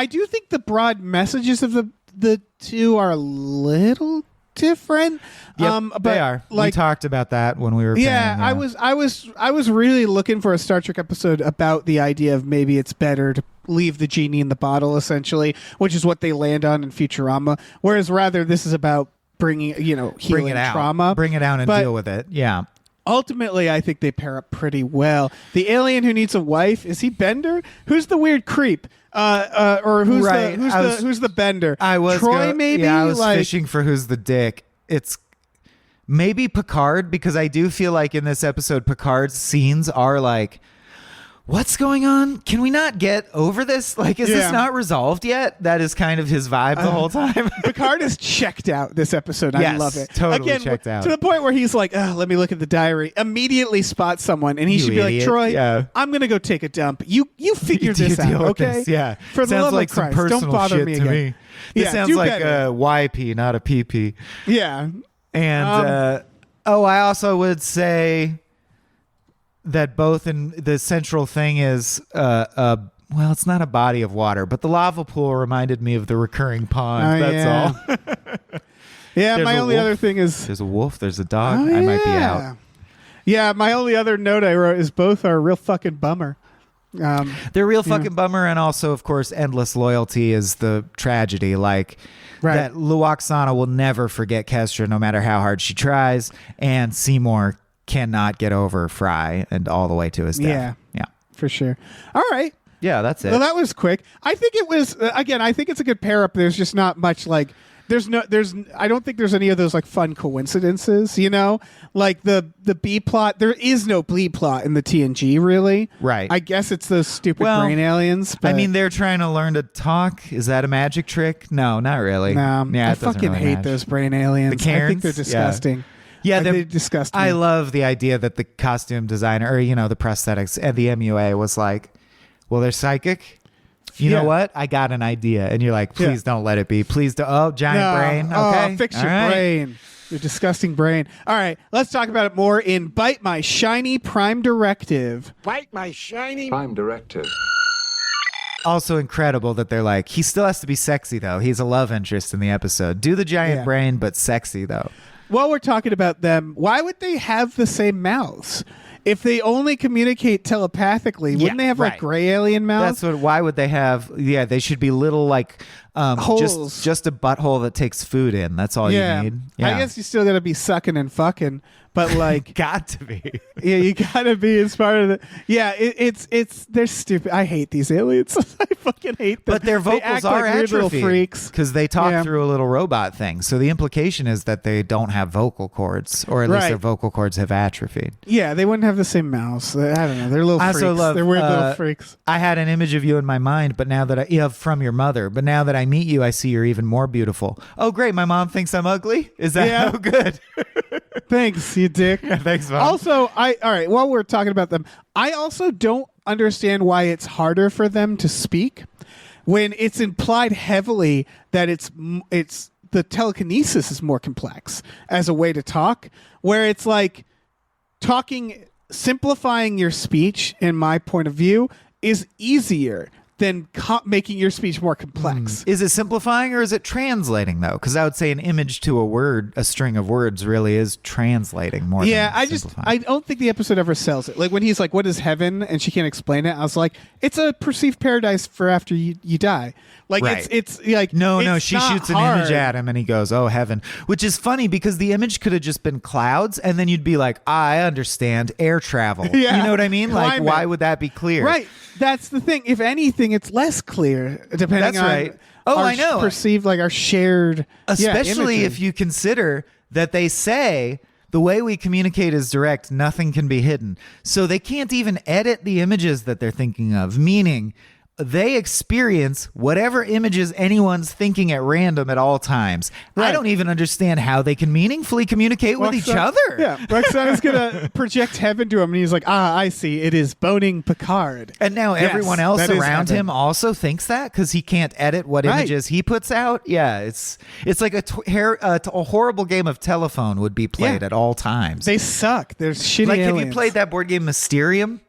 do think the broad messages of the two are a little different. But they are. We talked about that when we were playing, I was really looking for a Star Trek episode about the idea of maybe it's better to leave the genie in the bottle, essentially, which is what they land on in Futurama, whereas rather this is about healing trauma. Bring it out and deal with it. Yeah. Ultimately, I think they pair up pretty well. The alien who needs a wife, is he Bender? Who's the weird creep? Or who's the Bender? I was Troy, maybe. Yeah, I was fishing for who's the dick. It's maybe Picard, because I do feel like in this episode, Picard's scenes are like what's going on? Can we not get over this? Like, is this not resolved yet? That is kind of his vibe the whole time. Picard is checked out this episode. Yes, I love it. totally Again, checked out. To the point where he's like, let me look at the diary. Immediately spots someone, and he should be idiot. like, Troy, Yeah. I'm going to go take a dump. You figure You this deal out, with okay? this, yeah. For the sounds love like of some Christ, personal don't bother shit me to again. me. This Yeah, sounds do like better. a YP, not a PP. Yeah. And I also would say that both in the central thing is well, it's not a body of water, but the lava pool reminded me of the recurring pond. That's all. Yeah, There's my a only wolf. other thing is There's a wolf. There's a dog. Oh, I might be out. Yeah, my only other note I wrote is both are a real fucking bummer. They're real fucking bummer, and also, of course, endless loyalty is the tragedy. Like that, Luoxana will never forget Kestra, no matter how hard she tries, and Seymour cannot get over Fry and all the way to his death. Yeah, for sure. All right. Yeah, that's it. Well, that was quick. I think it was again. I think it's a good pair up. There's just not much like. I don't think there's any of those like fun coincidences. You know, like the B plot. There is no B plot in the TNG really. Right. I guess it's those stupid brain aliens. But I mean, they're trying to learn to talk. Is that a magic trick? No, not really. no, Yeah, I it doesn't fucking really hate match. those brain aliens. The I think Cairns? they're disgusting. Yeah, they disgust me. I love the idea that the costume designer, or the prosthetics and the MUA was like, well, they're psychic. You know what? I got an idea. And you're like, please don't let it be. Please don't. Oh, giant brain. Okay. Fix All your right. brain. Your disgusting brain. All right. Let's talk about it more in Bite My Shiny Prime Directive. Bite my shiny Prime Directive. Also incredible that they're like, he still has to be sexy, though. He's a love interest in the episode. Do the giant brain, but sexy, though. While we're talking about them, why would they have the same mouths? If they only communicate telepathically, wouldn't they have like gray alien mouths? That's what. Why would they have? Yeah, they should be little like holes. just a butthole that takes food in. That's all you need. Yeah. I guess you still got to be sucking and fucking, but like, got to be. yeah, you got to be as part of the. Yeah, it's they're stupid. I hate these aliens. I fucking hate them. But their vocals they act are like weird little atrophied freaks because they talk through a little robot thing. So the implication is that they don't have vocal cords, or at least their vocal cords have atrophied. Yeah, they wouldn't have the same mouths. I don't know. They're little I freaks. also love, they're weird little freaks. I had an image of you in my mind, but now that from your mother, but now that I meet you, I see you're even more beautiful. Oh, great! My mom thinks I'm ugly. Is that good? Thanks, you dick. Thanks, Mom. Also, all right. While we're talking about them, I also don't understand why it's harder for them to speak when it's implied heavily that it's the telekinesis is more complex as a way to talk, where it's like simplifying your speech, in my point of view, is easier than making your speech more complex. Is it simplifying or is it translating, though? Because I would say an image to a word, a string of words, really is translating more than simplifying. I don't think the episode ever sells it. Like when he's like, what is heaven? And she can't explain it. I was like, it's a perceived paradise for after you die. Like it's like, no, it's she not shoots an hard. image at him and he goes, oh, heaven, which is funny because the image could have just been clouds and then you'd be like, I understand air travel. Yeah. You know what I mean? Like, Climate. why would that be clear? Right. That's the thing. If anything, it's less clear depending That's on right. Oh, our I know. perceived, like our shared, Especially imagery. if you consider that they say the way we communicate is direct, nothing can be hidden. So they can't even edit the images that they're thinking of, meaning they experience whatever images anyone's thinking at random at all times. Right. I don't even understand how they can meaningfully communicate with each other. Yeah, Roxana's gonna project heaven to him, and he's like, I see. It is boning Picard. And now everyone else that is around heaven. him also thinks that because he can't edit what images he puts out. Yeah, it's like a horrible game of telephone would be played at all times. They suck. They're shitty like, aliens. have you played that board game Mysterium?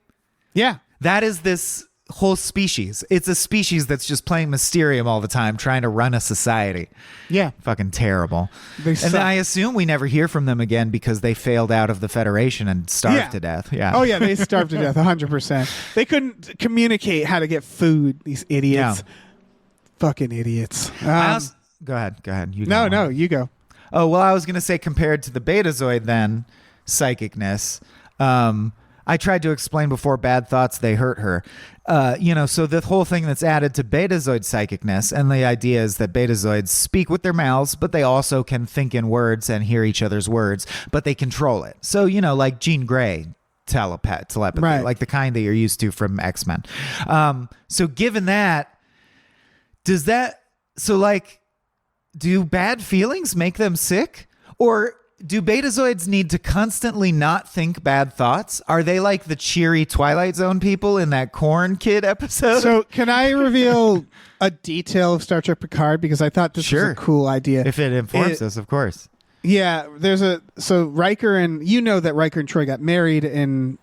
Yeah. That is this whole species. It's a species that's just playing Mysterium all the time, trying to run a society. Yeah. Fucking terrible. They and suck. then I assume we never hear from them again because they failed out of the Federation and starved to death. Yeah. Oh, yeah. They starved to death, 100%. They couldn't communicate how to get food, these idiots. Yeah. Fucking idiots. Go ahead. You No, go. you go. Oh, well, I was going to say compared to the Betazoid then, psychicness, I tried to explain before bad thoughts, they hurt her. So the whole thing that's added to Betazoid psychicness, and the idea is that Betazoids speak with their mouths, but they also can think in words and hear each other's words, but they control it. So, like Jean Grey telepathy, Right. like the kind that you're used to from X-Men. So given that, do bad feelings make them sick? Or do Betazoids need to constantly not think bad thoughts? Are they like the cheery Twilight Zone people in that Corn Kid episode? So can I reveal a detail of Star Trek Picard? Because I thought this was a cool idea. If it informs us, of course. Yeah, so Riker and that Riker and Troy got married in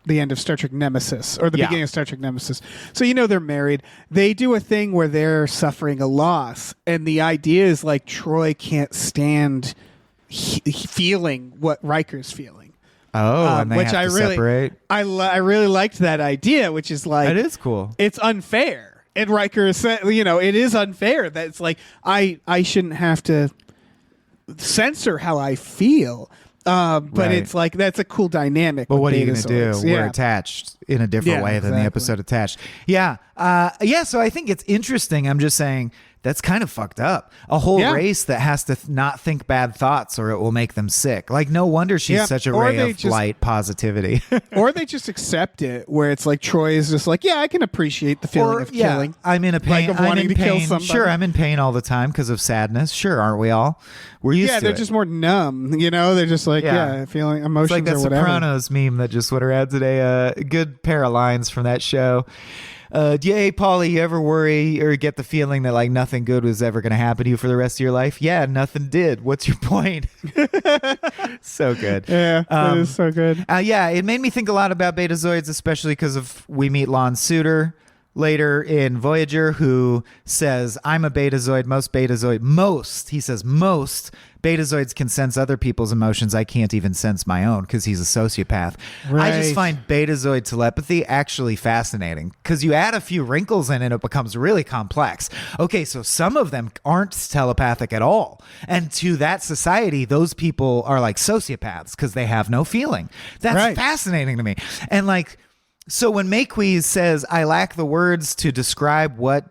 the end of Star Trek Nemesis, or the beginning of Star Trek Nemesis. So they're married. They do a thing where they're suffering a loss, and the idea is like Troy can't stand feeling what Riker's feeling. Oh, and they which have to separate. I really liked that idea, which is like it is cool. It's unfair, and Riker said, it is unfair that it's like I shouldn't have to censor how I feel. But Right. it's like that's a cool dynamic. But what are you going to do? We're attached in a different way than the episode attached. Yeah. So I think it's interesting. I'm just saying that's kind of fucked up. A whole race that has to not think bad thoughts or it will make them sick. Like, no wonder she's such a ray of light positivity. Or they just accept it, where it's like Troy is just like, I can appreciate the feeling of killing. I'm in a pain. Like of wanting to kill somebody. Sure, I'm in pain all the time because of sadness. Sure, aren't we all? We're used to it. Yeah, they're just more numb. They're just like, feeling emotions it's like that or whatever. Sopranos meme that just went around today. A good pair of lines from that show. Hey, Paulie, you ever worry or get the feeling that like nothing good was ever going to happen to you for the rest of your life? Yeah, nothing did. What's your point? So good. Yeah, that is so good. It made me think a lot about Betazoids, especially because we meet Lon Suter later in Voyager, who says, I'm a Betazoid. Most Betazoids can sense other people's emotions. I can't even sense my own, because he's a sociopath. Right. I just find Betazoid telepathy actually fascinating, because you add a few wrinkles in it, it becomes really complex. Okay, so some of them aren't telepathic at all. And to that society, those people are like sociopaths because they have no feeling. That's fascinating to me. And like, so when Maquis says, I lack the words to describe what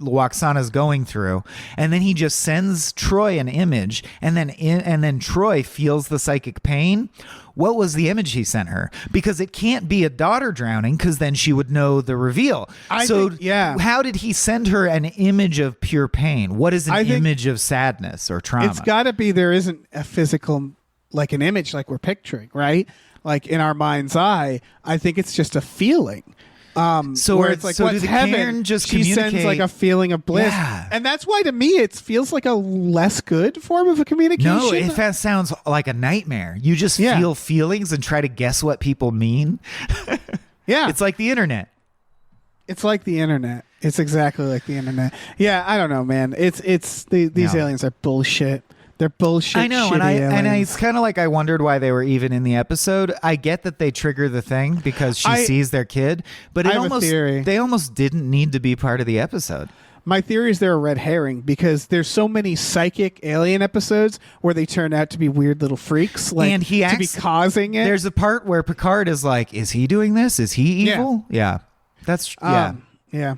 Lwaxana's going through, and then he just sends Troy an image, and then Troy feels the psychic pain. What was the image he sent her? Because it can't be a daughter drowning, because then she would know the reveal. How did he send her an image of pure pain? What is an image of sadness or trauma? It's got to be there isn't a physical, like an image like we're picturing, right? Like in our mind's eye, I think it's just a feeling. Where it's like, what's heaven? She sends like a feeling of bliss, and that's why to me it feels like a less good form of a communication. No, it sounds like a nightmare. You just feel feelings and try to guess what people mean. It's like the internet. It's like the internet. It's exactly like the internet. Yeah, I don't know, man. These aliens are bullshit. They're bullshit. I know, and it's kind of like I wondered why they were even in the episode. I get that they trigger the thing because she sees their kid, but they almost didn't need to be part of the episode. My theory is they're a red herring, because there's so many psychic alien episodes where they turn out to be weird little freaks, like, and he to be causing it. There's a part where Picard is like, "Is he doing this? Is he evil?" Yeah, that's yeah.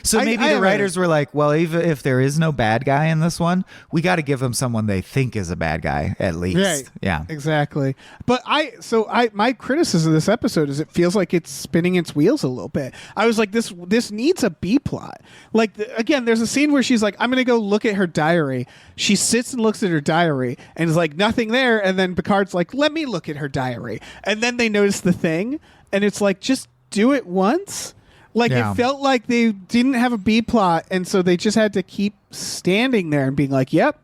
So maybe the writers were like, well, if there is no bad guy in this one, we got to give them someone they think is a bad guy, at least. Right. Yeah. Exactly. But my criticism of this episode is it feels like it's spinning its wheels a little bit. I was like, this needs a B plot. Like, again, there's a scene where she's like, I'm going to go look at her diary. She sits and looks at her diary and is like, nothing there. And then Picard's like, let me look at her diary. And then they notice the thing. And it's like, just do it once. Like, it felt like they didn't have a B plot, and so they just had to keep standing there and being like, yep,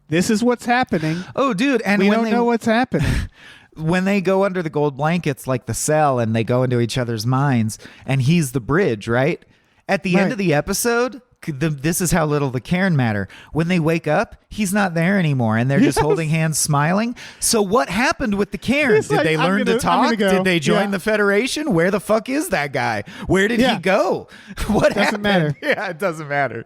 this is what's happening. Oh, dude. And we don't know what's happening. When they go under the gold blankets like the cell and they go into each other's minds, and he's the bridge, right? At the end of the episode, this is how little the Cairn matter. When they wake up, he's not there anymore, and they're just holding hands, smiling. So what happened with the Cairn? Did they learn to talk? Did they join the Federation? Where the fuck is that guy? Where did he go? What happened? Matter. Yeah, it doesn't matter.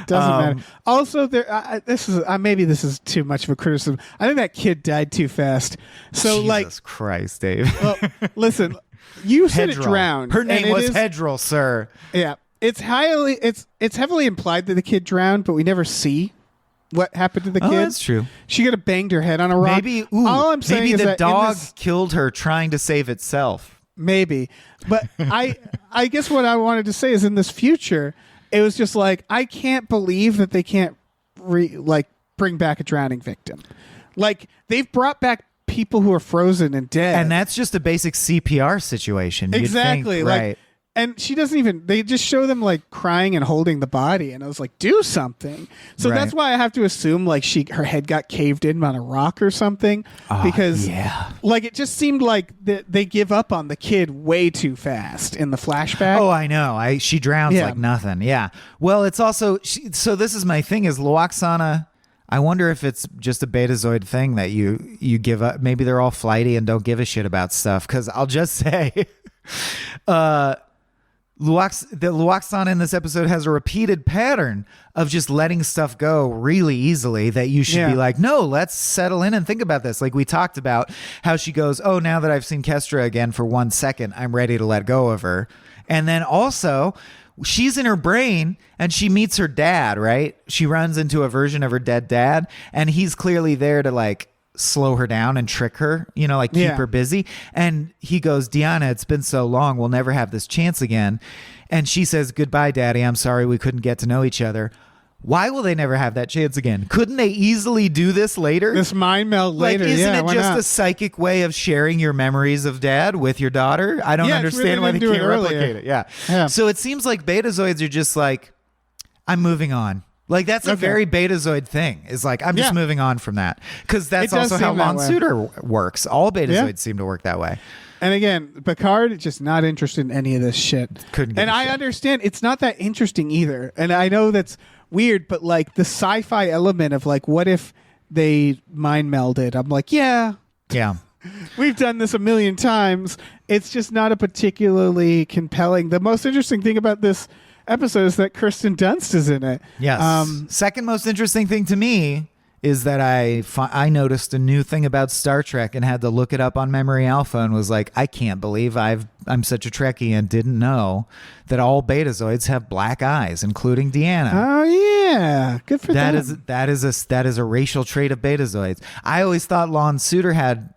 Doesn't matter. Also, this is maybe this is too much of a criticism. I think that kid died too fast. So Jesus Christ, Dave. Well, listen, you said it drowned. Her name was Hedril, sir. Yeah. It's heavily implied that the kid drowned, but we never see what happened to the kid. That's true. She could have banged her head on a rock. All I'm saying maybe is the that dog killed her trying to save itself. Maybe. But I guess what I wanted to say is in this future, it was just like, I can't believe that they can't bring back a drowning victim. Like, they've brought back people who are frozen and dead. And that's just a basic CPR situation. Exactly. You'd think, right. And she doesn't even, they just show them like crying and holding the body. And I was like, do something. So Right. that's why I have to assume like her head got caved in on a rock or something. Because like it just seemed like they give up on the kid way too fast in the flashback. Oh, I know. She drowns Yeah. like nothing. Yeah. Well, it's also, so this is my thing is Loaxana, I wonder if it's just a Betazoid thing that you give up. Maybe they're all flighty and don't give a shit about stuff. Because I'll just say, the Loaxana in this episode has a repeated pattern of just letting stuff go really easily that you should be like, no, let's settle in and think about this. Like we talked about how she goes, oh, now that I've seen Kestra again for 1 second, I'm ready to let go of her. And then also she's in her brain and she meets her dad, right? She runs into a version of her dead dad and he's clearly there to like slow her down and trick her, like keep her busy. And he goes, Deanna, it's been so long. We'll never have this chance again. And she says, goodbye, Daddy. I'm sorry we couldn't get to know each other. Why will they never have that chance again? Couldn't they easily do this later? This mind meld later. Isn't it why just not? a psychic way of sharing your memories of dad with your daughter? I don't understand why they can't replicate it. Yeah. So it seems like Betazoids are just like, I'm moving on. Like that's a very Betazoid thing. Is like I'm just moving on from that because that's also how Lon Suitor works. All Betazoids seem to work that way. And again, Picard just not interested in any of this shit. Couldn't. And I understand it's not that interesting either. And I know that's weird, but like the sci-fi element of like, what if they mind melded? I'm like, yeah. We've done this a million times. It's just not a particularly compelling. The most interesting thing about this episode is that Kirsten Dunst is in it. Yes. Second most interesting thing to me is that I noticed a new thing about Star Trek and had to look it up on Memory Alpha and was like, I can't believe I'm such a Trekkie and didn't know that all Betazoids have black eyes, including Deanna. Oh yeah, good for them. That is a racial trait of Betazoids. I always thought Lon Suitor had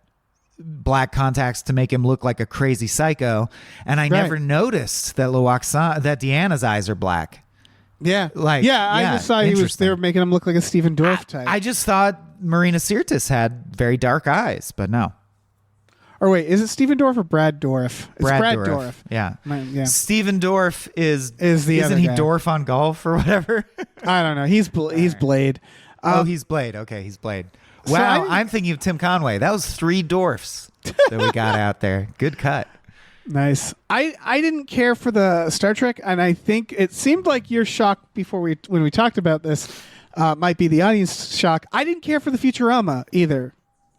black contacts to make him look like a crazy psycho, and I never noticed that that Deanna's eyes are black. I just thought they were making him look like a Stephen Dorff type. I just thought Marina Sirtis had very dark eyes, but no. Or wait, is it Stephen Dorff or Brad Dorff? It's Brad Dorff. Yeah. Yeah. Stephen Dorff is the isn't other he guy. Dorff on golf or whatever? I don't know. He's Blade. He's Blade. Okay, he's Blade. So Wow, I'm thinking of Tim Conway. That was 3 dwarfs that we got out there. Good cut. Nice. I didn't care for the Star Trek, and I think it seemed like your shock when we talked about this might be the audience shock. I didn't care for the Futurama either.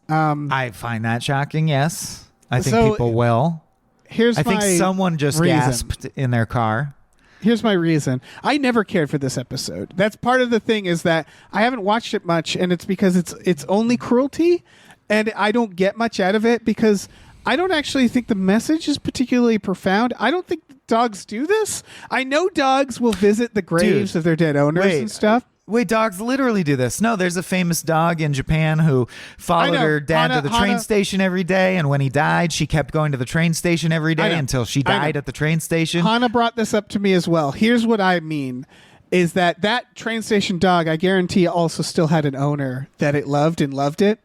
I find that shocking. Yes, I think people will. I think someone just gasped in their car. Here's my reason. I never cared for this episode. That's part of the thing is that I haven't watched it much, and it's because it's only cruelty, and I don't get much out of it because I don't actually think the message is particularly profound. I don't think dogs do this. I know dogs will visit the graves of their dead owners and stuff. Wait, dogs literally do this. No, there's a famous dog in Japan who followed her dad to the train station every day, and when he died, she kept going to the train station every day until she died at the train station. Hannah brought this up to me as well. Here's what I mean, is that train station dog, I guarantee, also still had an owner that it loved and loved it.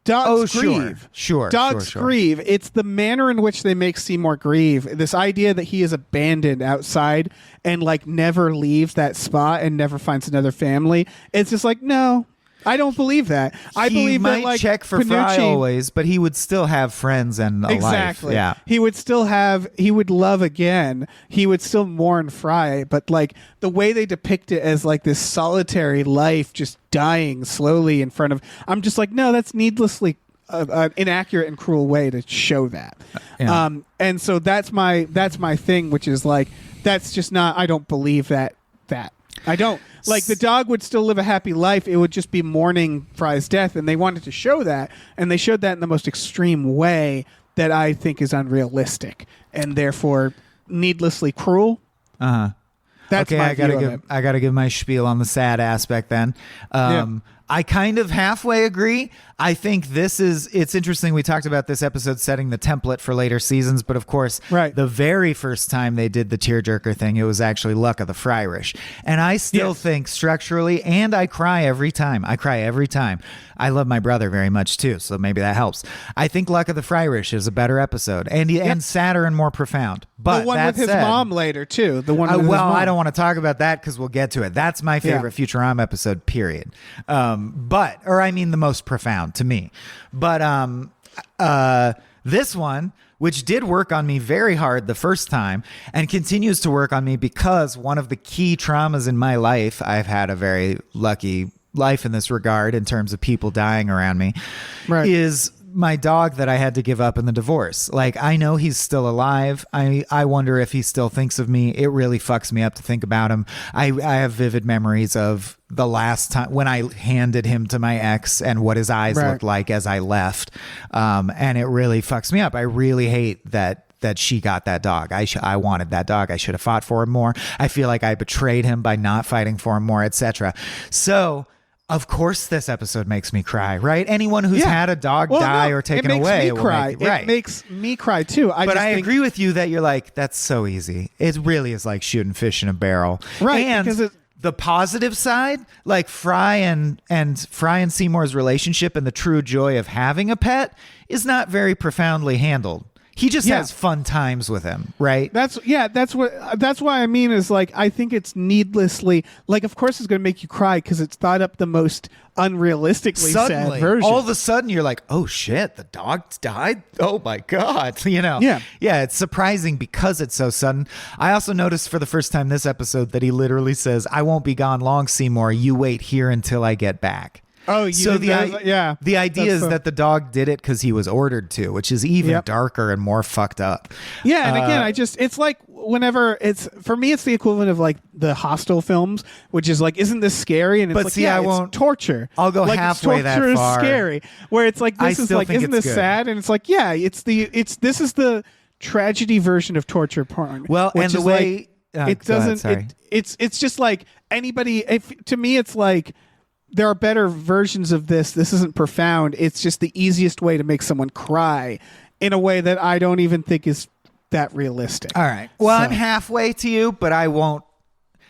Dogs grieve. Sure. Dogs grieve. It's the manner in which they make Seymour grieve. This idea that he is abandoned outside and like never leaves that spot and never finds another family. It's just like, no, I don't believe that. I believe might that like check for Fry always, but he would still have friends and a life. Yeah. He would love again. He would still mourn Fry, but like the way they depict it as like this solitary life just dying slowly in front of, I'm just like, no, that's needlessly an inaccurate and cruel way to show that. Yeah. And so that's my thing, which is like, that's just not, I don't believe that. I don't. Like, the dog would still live a happy life. It would just be mourning Fry's death, and they wanted to show that, and they showed that in the most extreme way that I think is unrealistic and therefore needlessly cruel. Uh-huh. That's okay, my view of it. I gotta give my spiel on the sad aspect then. I kind of halfway agree. I think it's interesting. We talked about this episode setting the template for later seasons, but of course, the very first time they did the tearjerker thing, it was actually Luck of the Fryrish. And I still think structurally, and I cry every time. I love my brother very much too, so maybe that helps. I think Luck of the Fryrish is a better episode and sadder and more profound. But the one with his mom later too. The one with his mom. I don't want to talk about that because we'll get to it. That's my favorite Futurama episode, period. The most profound to me. But this one, which did work on me very hard the first time and continues to work on me because one of the key traumas in my life, I've had a very lucky life in this regard in terms of people dying around me, is my dog that I had to give up in the divorce. Like, I know he's still alive. I wonder if he still thinks of me. It really fucks me up to think about him. I have vivid memories of the last time when I handed him to my ex and what his eyes looked like as I left. And it really fucks me up. I really hate that she got that dog. I wanted that dog. I should have fought for him more. I feel like I betrayed him by not fighting for him more, etc. So of course, this episode makes me cry, right? Anyone who's had a dog die or taken away, it makes me cry too. But I agree with you that you're like, that's so easy. It really is like shooting fish in a barrel, right? And because the positive side, like Fry and Seymour's relationship and the true joy of having a pet, is not very profoundly handled. He just has fun times with him, right? That's why I mean is like, I think it's needlessly, like, of course it's going to make you cry because it's thought up the most unrealistically sad version. All of a sudden you're like, oh shit, the dog died? Oh my God. Yeah, it's surprising because it's so sudden. I also noticed for the first time this episode that he literally says, I won't be gone long, Seymour. You wait here until I get back. Oh, so the idea is that the dog did it because he was ordered to, which is even darker and more fucked up. Yeah, and again, it's like whenever for me, it's the equivalent of like the Hostel films, which is like, isn't this scary? And it's it's torture. I'll go like, halfway that far. Torture is scary. Where it's like, this is like, isn't this sad? And it's like, this is the tragedy version of torture porn. Well, and the way it doesn't, it's just like anybody. To me, it's like, there are better versions of this. This isn't profound. It's just the easiest way to make someone cry in a way that I don't even think is that realistic. All right. Well, I'm halfway to you, but I won't.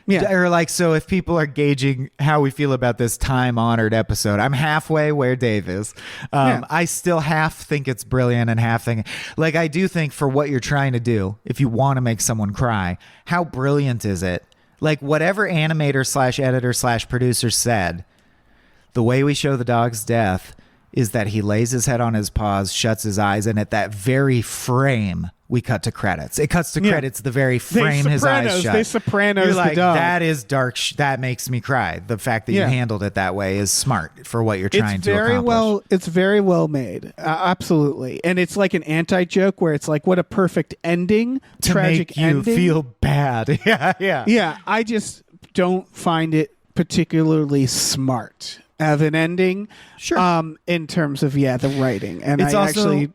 Yeah. Or like, so if people are gauging how we feel about this time-honored episode, I'm halfway where Dave is. I still half think it's brilliant and half think, like, I do think for what you're trying to do, if you want to make someone cry, how brilliant is it? Like, whatever animator/editor/producer said, the way we show the dog's death is that he lays his head on his paws, shuts his eyes, and at that very frame, we cut to credits. It cuts to credits the very frame his eyes shut. They Sopranos You're like, the dog. that is dark. That makes me cry. The fact that you handled it that way is smart for what you're trying to accomplish. It's very well made. Absolutely. And it's like an anti-joke where it's like, what a perfect ending. To tragic make you ending. feel bad. Yeah. Yeah, I just don't find it particularly smart of an ending, in terms of the writing, and it's sorry,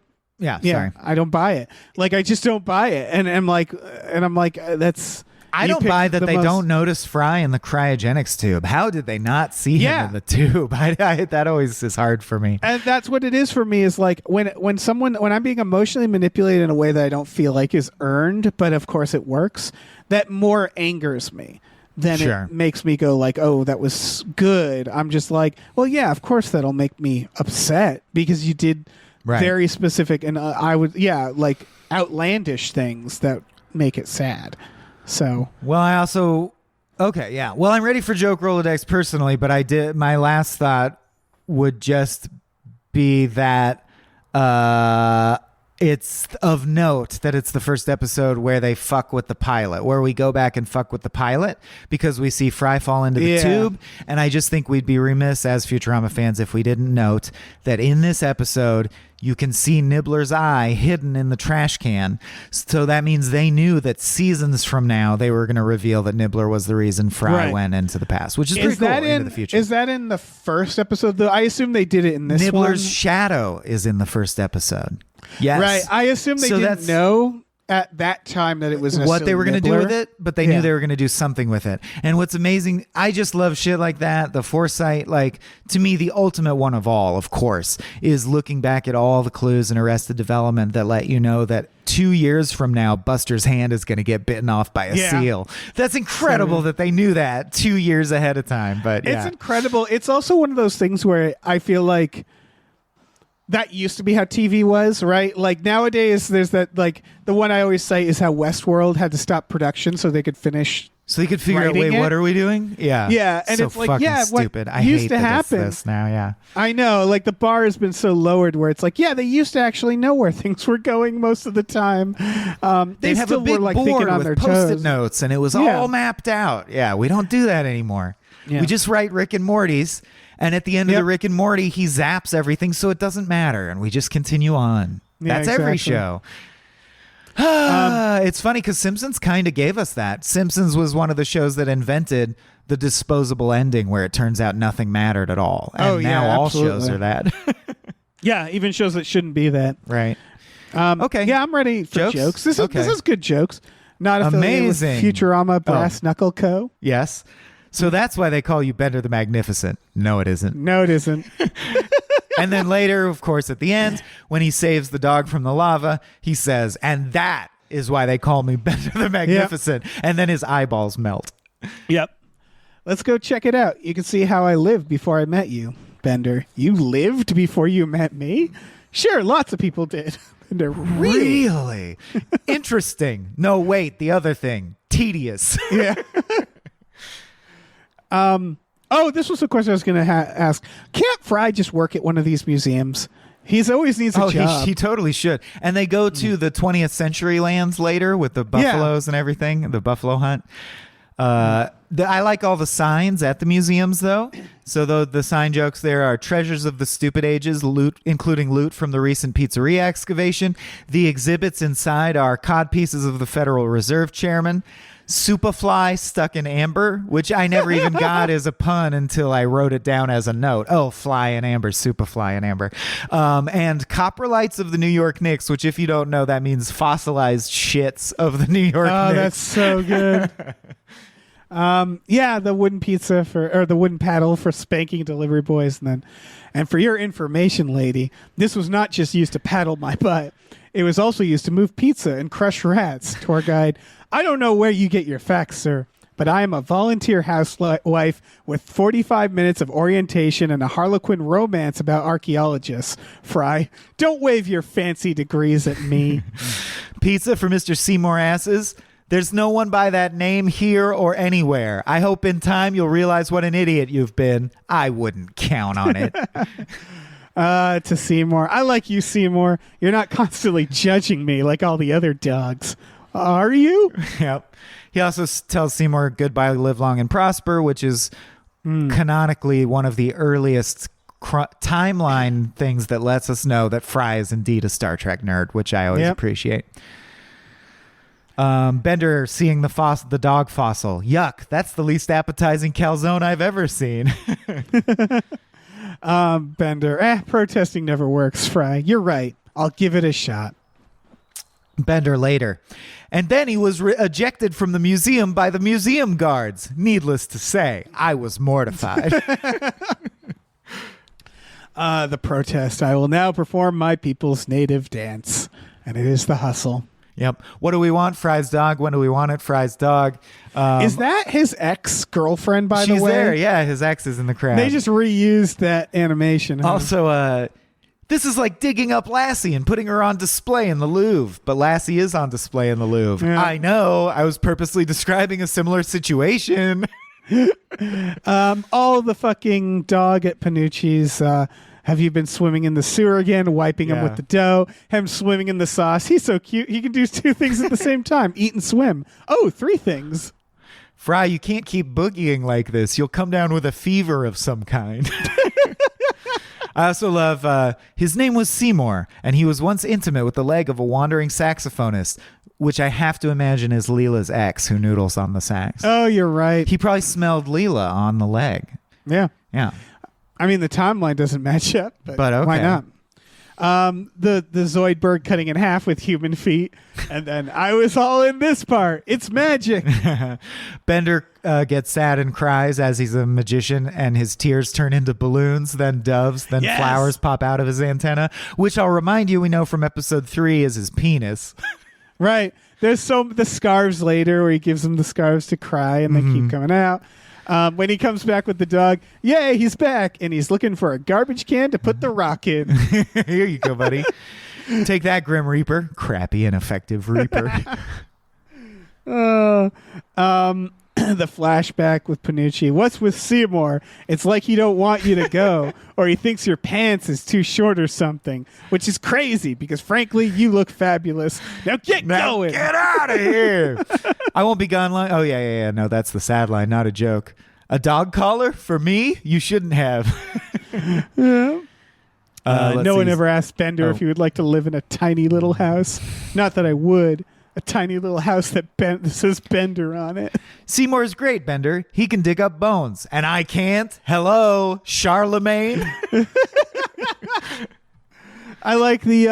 I don't buy it. Like, I just don't buy it, and I'm like, that's. I don't buy that they don't notice Fry in the cryogenics tube. How did they not see him in the tube? That always is hard for me. And that's what it is for me. Is like when I'm being emotionally manipulated in a way that I don't feel like is earned, but of course it works. That more angers me. Then it makes me go like, oh, that was good. I'm just like, well, yeah, of course that'll make me upset because you did very specific and I would, like outlandish things that make it sad. So, well, I also, well, I'm ready for joke Rolodex personally, but my last thought would just be that, it's of note that it's the first episode where they fuck with the pilot, where we go back and fuck with the pilot because we see Fry fall into the tube. And I just think we'd be remiss as Futurama fans if we didn't note that in this episode, you can see Nibbler's eye hidden in the trash can. So that means they knew that seasons from now, they were going to reveal that Nibbler was the reason Fry went into the past, which is pretty cool into the future. Is that in the first episode, though? I assume they did it in this one. Nibbler's shadow is in the first episode. Yes. Right. I assume they didn't know at that time that it was what they were going to do nibbler. with it, but they knew they were going to do something with it. And what's amazing, I just love shit like that. The foresight, like, to me, the ultimate one of all, of course, is looking back at all the clues in Arrested Development that let you know that 2 years from now, Buster's hand is going to get bitten off by a seal. That's incredible that they knew that 2 years ahead of time. But it's incredible. It's also one of those things where I feel like that used to be how TV was, right? Like nowadays, there's that, like, the one I always say is how Westworld had to stop production so they could finish. So they could figure out, writing wait, it. what are we doing? Yeah. Yeah. And so it's like, fucking what stupid. I used hate to that happen. it's this now. Yeah. I know. Like the bar has been so lowered where it's like, they used to actually know where things were going most of the time. They They'd have still a big were like board thinking on with their Post-it toes. notes, and it was all mapped out. Yeah, we don't do that anymore. Yeah. We just write Rick and Morty's, and at the end of the Rick and Morty, he zaps everything, so it doesn't matter, and we just continue on. Yeah, That's every exactly. show. It's funny because Simpsons kind of gave us that. Simpsons was one of the shows that invented the disposable ending where it turns out nothing mattered at all. And now all shows are that. Yeah, even shows that shouldn't be that. Right. Okay. Yeah, I'm ready for jokes. This is good jokes. Not affiliated with Amazing. Futurama Brass Knuckle Co. Yes. So that's why they call you Bender the Magnificent. No, it isn't. No, it isn't. And then later, of course, at the end, when he saves the dog from the lava, he says, and that is why they call me Bender the Magnificent. Yep. And then his eyeballs melt. Yep. Let's go check it out. You can see how I lived before I met you, Bender. You lived before you met me? Sure, lots of people did. Bender, really? Interesting. No, wait, the other thing. Tedious. Yeah. Oh, this was a question I was going to ask. Can't Fry just work at one of these museums? He's always needs a job. He totally should. And they go to the 20th century lands later with the buffaloes and everything, the buffalo hunt. I like all the signs at the museums, though. So the sign jokes there are treasures of the stupid ages, loot, including loot from the recent pizzeria excavation. The exhibits inside are cod pieces of the Federal Reserve chairman. Superfly stuck in amber, which I never even got as a pun until I wrote it down as a note. Oh, fly in amber, superfly in amber. And coprolites of the New York Knicks, which if you don't know, that means fossilized shits of the New York Knicks. Oh, that's so good. The wooden pizza or the wooden paddle for spanking delivery boys. And for your information, lady, this was not just used to paddle my butt. It was also used to move pizza and crush rats. Tour guide, I don't know where you get your facts, sir, but I am a volunteer housewife with 45 minutes of orientation and a Harlequin romance about archaeologists. Fry, don't wave your fancy degrees at me. Pizza for Mr. Seymour Asses. There's no one by that name here or anywhere. I hope in time you'll realize what an idiot you've been. I wouldn't count on it. To Seymour. I like you, Seymour. You're not constantly judging me like all the other dogs. Are you? Yep. He also tells Seymour goodbye, live long and prosper, which is canonically one of the earliest timeline things that lets us know that Fry is indeed a Star Trek nerd, which I always appreciate. Bender seeing the dog fossil. Yuck. That's the least appetizing calzone I've ever seen. Bender, protesting never works, Fry. You're right. I'll give it a shot. Bender later. And then he was ejected from the museum by the museum guards. Needless to say, I was mortified. The protest. I will now perform my people's native dance. And it is the hustle. Yep. What do we want? Fry's dog. When do we want it? Fry's dog. Is that his ex-girlfriend, by the way? She's there. Yeah, his ex is in the crowd. They just reused that animation. Huh? Also, this is like digging up Lassie and putting her on display in the Louvre. But Lassie is on display in the Louvre. Yeah. I know. I was purposely describing a similar situation. All the fucking dog at Panucci's. Have you been swimming in the sewer again, wiping him with the dough, him swimming in the sauce? He's so cute. He can do two things at the same time, eat and swim. Oh, three things. Fry, you can't keep boogieing like this. You'll come down with a fever of some kind. I also love, his name was Seymour, and he was once intimate with the leg of a wandering saxophonist, which I have to imagine is Leela's ex who noodles on the sax. Oh, you're right. He probably smelled Leela on the leg. Yeah. Yeah. I mean, the timeline doesn't match up, but okay. Why the Zoidberg cutting in half with human feet, and then I was all in this part. It's magic. Bender gets sad and cries as he's a magician, and his tears turn into balloons, then doves, then flowers pop out of his antenna, which I'll remind you we know from episode 3 is his penis. Right. There's the scarves later where he gives them the scarves to cry, and they keep coming out. When he comes back with the dog, yay, he's back, and he's looking for a garbage can to put the rock in. Here you go, buddy. Take that, Grim Reaper. Crappy, ineffective Reaper. The flashback with Panucci. What's with Seymour? It's like he don't want you to go, or he thinks your pants is too short or something, which is crazy because, frankly, you look fabulous. Now get going. Get out of here. I won't be gone long. Oh, yeah. No, that's the sad line, not a joke. A dog collar? For me? You shouldn't have. No one ever asked Bender if he would like to live in a tiny little house. Not that I would. A tiny little house that says Bender on it. Seymour's great, Bender. He can dig up bones, and I can't. Hello, Charlemagne. I like the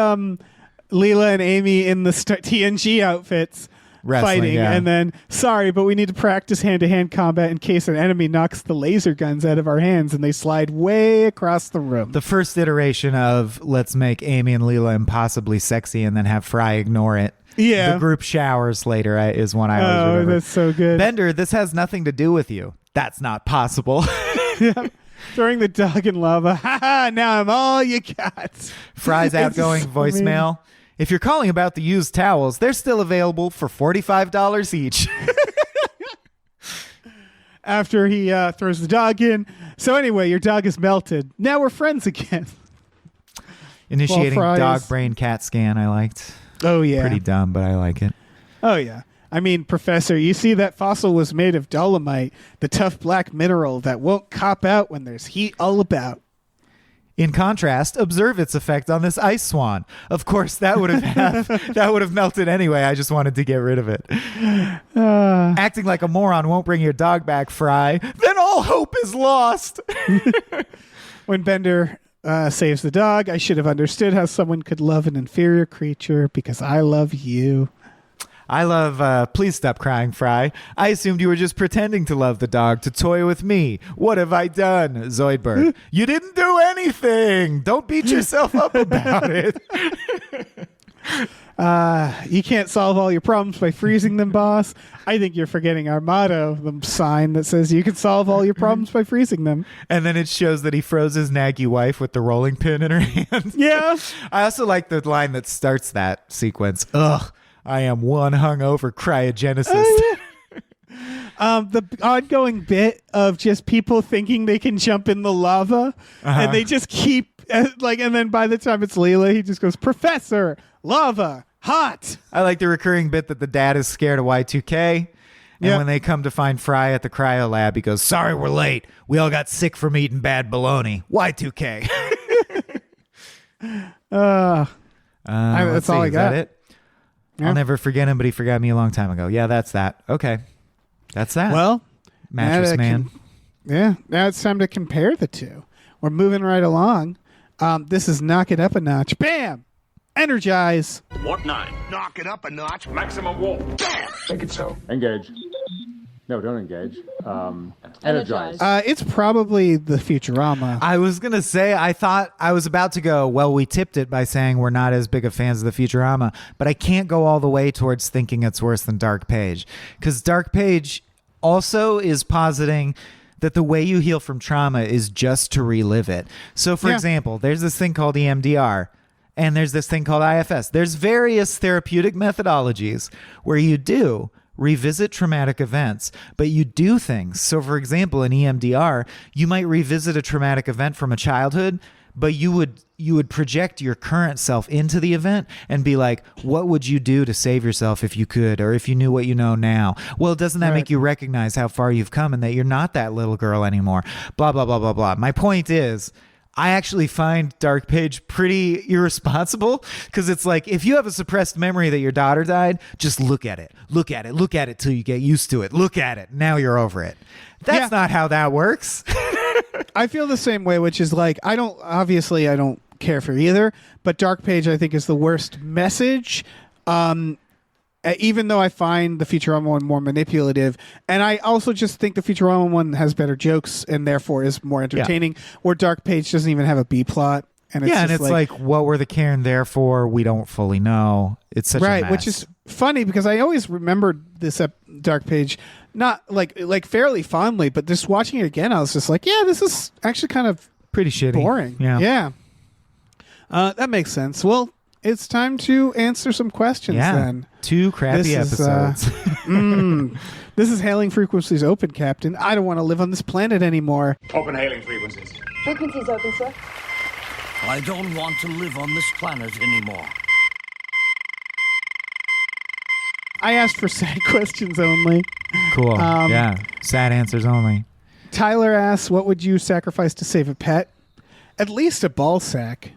Leela and Amy in the TNG outfits fighting, and then, sorry, but we need to practice hand-to-hand combat in case an enemy knocks the laser guns out of our hands, and they slide way across the room. The first iteration of let's make Amy and Leela impossibly sexy and then have Fry ignore it. Yeah. The group showers later is one I always remember. Oh, that's so good. Bender, this has nothing to do with you. That's not possible. Yeah. Throwing the dog in lava. Ha ha, now I'm all you got. Fry's outgoing voicemail. If you're calling about the used towels, they're still available for $45 each. After he throws the dog in. So anyway, your dog is melted. Now we're friends again. Initiating dog brain cat scan I liked. Oh, yeah. Pretty dumb, but I like it. Oh, yeah. I mean, Professor, you see that fossil was made of dolomite, the tough black mineral that won't cop out when there's heat all about. In contrast, observe its effect on this ice swan. Of course, that would have melted anyway. I just wanted to get rid of it. Acting like a moron won't bring your dog back, Fry. Then all hope is lost. When Bender saves the dog, I should have understood how someone could love an inferior creature because I love you. I love, please stop crying, Fry. I assumed you were just pretending to love the dog to toy with me. What have I done? Zoidberg. You didn't do anything. Don't beat yourself up about it. You can't solve all your problems by freezing them, boss. I think you're forgetting our motto, the sign that says you can solve all your problems by freezing them. And then it shows that he froze his naggy wife with the rolling pin in her hand. Yeah. I also like the line that starts that sequence. Ugh, I am one hungover cryogenicist. Oh, yeah. The ongoing bit of just people thinking they can jump in the lava, and they just keep and then by the time it's Leela, he just goes, Professor, lava, hot. I like the recurring bit that the dad is scared of Y2K. And when they come to find Fry at the cryo lab, he goes, sorry, we're late. We all got sick from eating bad bologna. Y2K. That's all I got. That it? Yeah. I'll never forget him, but he forgot me a long time ago. Yeah, that's that. Okay. That's that. Well, Mattress Man. Now it's time to compare the two. We're moving right along. This is Knock It Up a Notch. Bam! Energize. Warp 9. Knock it up a notch. Maximum warp. Damn! Make it so. Engage. No, don't engage. Energize. It's probably the Futurama. I was going to say, I thought I was about to go, well, we tipped it by saying we're not as big of fans of the Futurama, but I can't go all the way towards thinking it's worse than Dark Page. Because Dark Page also is positing that the way you heal from trauma is just to relive it. So, for example, there's this thing called EMDR. And there's this thing called IFS. There's various therapeutic methodologies where you do revisit traumatic events, but you do things. So, for example, in EMDR, you might revisit a traumatic event from a childhood, but you would project your current self into the event and be like, what would you do to save yourself if you could, or if you knew what you know now? Well, doesn't that make you recognize how far you've come and that you're not that little girl anymore? Blah, blah, blah, blah, blah. My point is, I actually find Dark Page pretty irresponsible because it's like, if you have a suppressed memory that your daughter died, just look at it. Look at it. Look at it till you get used to it. Look at it. Now you're over it. That's not how that works. I feel the same way, which is like, I don't care for either. But Dark Page, I think, is the worst message. Even though I find the Futurama one more manipulative, and I also just think the Futurama one has better jokes and therefore is more entertaining. Where Dark Page doesn't even have a B plot, and it's like what were the Karen there for? We don't fully know. It's such a mess. which is funny because I always remembered this Dark Page not like fairly fondly, but just watching it again, I was just like, yeah, this is actually kind of pretty shitty, boring. Yeah. That makes sense. Well, it's time to answer some questions then. 2 crappy episodes. This is Hailing Frequencies Open, Captain. I don't want to live on this planet anymore. Open hailing frequencies. Frequencies open, sir. I don't want to live on this planet anymore. I asked for sad questions only. Cool. Sad answers only. Tyler asks, what would you sacrifice to save a pet? At least a ball sack.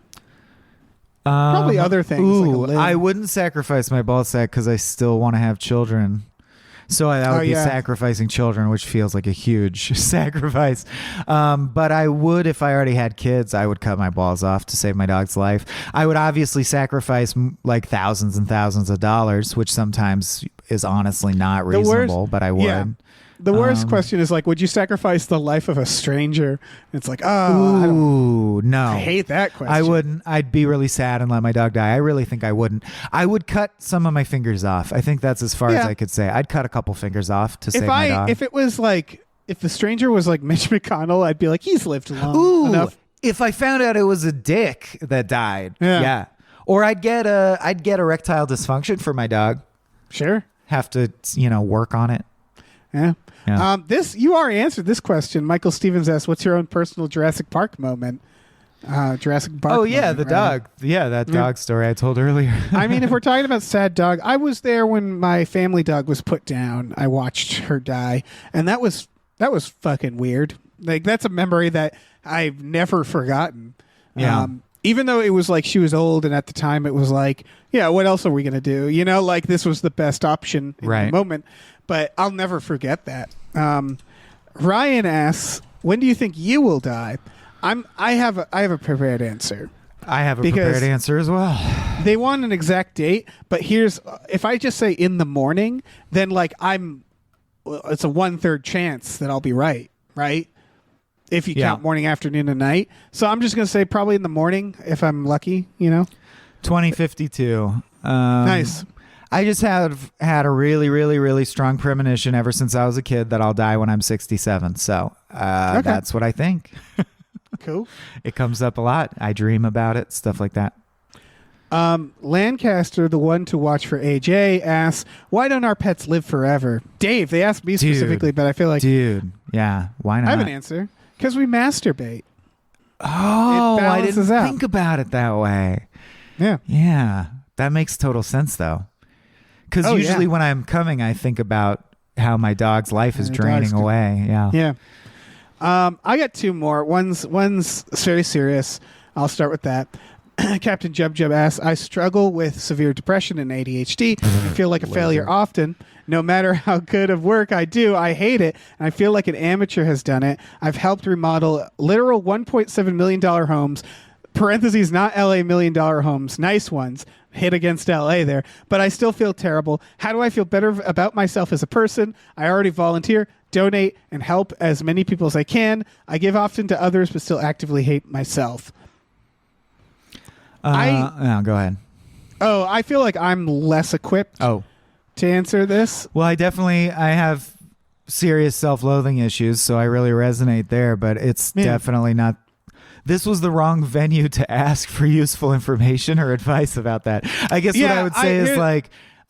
Probably other things. Like a limb. I wouldn't sacrifice my ball sack because I still want to have children. So that would be sacrificing children, which feels like a huge sacrifice. But I would, if I already had kids, I would cut my balls off to save my dog's life. I would obviously sacrifice like thousands and thousands of dollars, which sometimes is honestly not reasonable, but I would. Yeah. The worst question is like, would you sacrifice the life of a stranger? It's like, no. I hate that question. I wouldn't. I'd be really sad and let my dog die. I really think I wouldn't. I would cut some of my fingers off. I think that's as far as I could say. I'd cut a couple fingers off to save my dog. If it was like, if the stranger was like Mitch McConnell, I'd be like, he's lived long enough. If I found out it was a dick that died, or I'd get erectile dysfunction for my dog. Sure. Have to, work on it. Yeah. You already answered this question. Michael Stevens asked, "What's your own personal Jurassic Park moment?" Jurassic Park. Oh yeah, the dog. Yeah, that dog story I told earlier. I mean, if we're talking about sad dog, I was there when my family dog was put down. I watched her die, and that was fucking weird. Like that's a memory that I've never forgotten. Yeah. Even though it was like she was old, and at the time it was like, yeah, what else are we gonna do? Like this was the best option in the moment. But I'll never forget that. Ryan asks, "When do you think you will die?" I have a prepared answer. I have a prepared answer as well. They want an exact date, but if I just say in the morning, then like it's a 1/3 chance that I'll be right? If you count morning, afternoon, and night. So I'm just gonna say probably in the morning if I'm lucky. 2052. Nice. I just have had a really, really, really strong premonition ever since I was a kid that I'll die when I'm 67. So that's what I think. Cool. It comes up a lot. I dream about it, stuff like that. Lancaster, the one to watch for AJ, asks, "Why don't our pets live forever?" Dave, they asked me specifically, but I feel like... yeah, why not? I have an answer. Because we masturbate. Oh, I didn't think about it that way. Yeah. Yeah, that makes total sense, though. Because usually when I'm coming, I think about how my dog's life is draining away. Yeah. I got 2 more. One's very serious. I'll start with that. Captain Jub asks, "I struggle with severe depression and ADHD. I feel like a failure often. No matter how good of work I do, I hate it. And I feel like an amateur has done it. I've helped remodel literal $1.7 million homes, parentheses, not LA $1 million homes, nice ones, hit against LA there, but I still feel terrible. How do I feel better about myself as a person? I already volunteer, donate, and help as many people as I can. I give often to others, but still actively hate myself." Go ahead. I feel like I'm less equipped to answer this. Well, I have serious self-loathing issues, so I really resonate there, but it's definitely not. This was the wrong venue to ask for useful information or advice about that. I guess what I would say is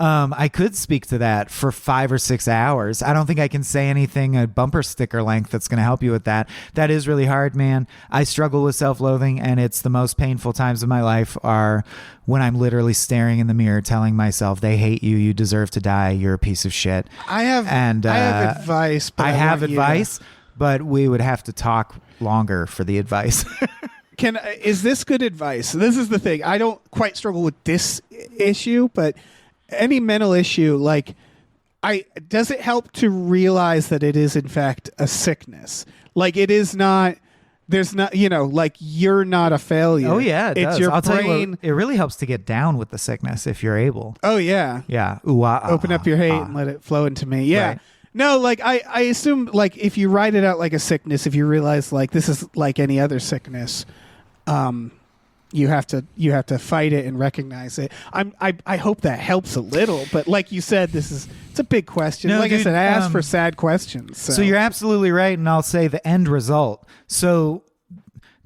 I could speak to that for 5 or 6 hours. I don't think I can say anything a bumper sticker length that's going to help you with that. That is really hard, man. I struggle with self-loathing, and it's the most painful times of my life are when I'm literally staring in the mirror telling myself, they hate you, you deserve to die, you're a piece of shit. I have advice. But I have advice, but we would have to talk longer for the advice. Is this good advice? This is the thing. I don't quite struggle with this issue, but any mental issue, does it help to realize that it is in fact a sickness? Like it is not there's not, like you're not a failure. Oh yeah, it it's does. your I'll tell you brain. what, it really helps to get down with the sickness if you're able. Oh yeah. Yeah. Ooh, Open up your hate and let it flow into me. Yeah. Right. No, like I assume like if you write it out like a sickness, if you realize like this is like any other sickness, you have to fight it and recognize it. I hope that helps a little, but like you said, it's a big question. No, like dude, I said, I asked for sad questions. So you're absolutely right, and I'll say the end result. So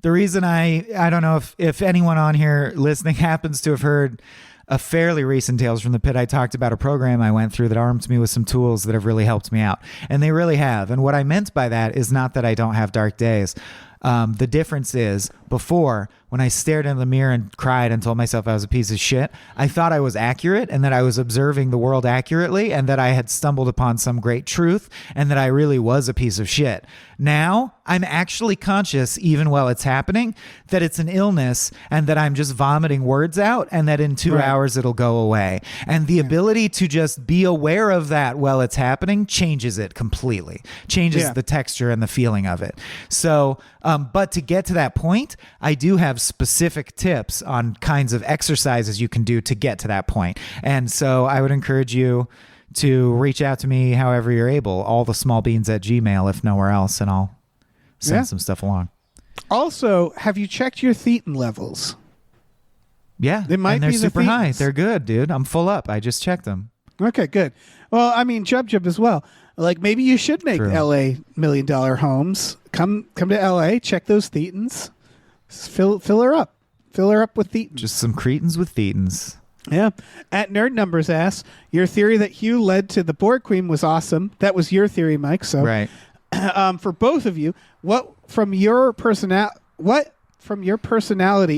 the reason I don't know if anyone on here listening happens to have heard a fairly recent Tales from the Pit, I talked about a program I went through that armed me with some tools that have really helped me out. And they really have. And what I meant by that is not that I don't have dark days. The difference is before, when I stared in the mirror and cried and told myself I was a piece of shit, I thought I was accurate and that I was observing the world accurately and that I had stumbled upon some great truth and that I really was a piece of shit. Now I'm actually conscious, even while it's happening, that it's an illness and that I'm just vomiting words out and that in 2 hours it'll go away. And the ability to just be aware of that while it's happening changes it completely, changes the texture and the feeling of it. So, but to get to that point, I do have specific tips on kinds of exercises you can do to get to that point. And so I would encourage you to reach out to me however you're able, allthesmallbeans@gmail if nowhere else, and I'll send some stuff along. Also, have you checked your thetan levels? Yeah, they might and they're be super high. thetans. They're good, dude. I'm full up. I just checked them. Okay, good. Well, I mean, Jub as well. Like maybe you should make True. LA $1 million homes. Come to LA, check those thetans. Fill her up. Fill her up with thetans. Just some cretins with thetans. Yeah. At Nerd Numbers asks, your theory that Hugh led to the Borg Queen was awesome. That was your theory, Mike. So Right. For both of you, what from your personality,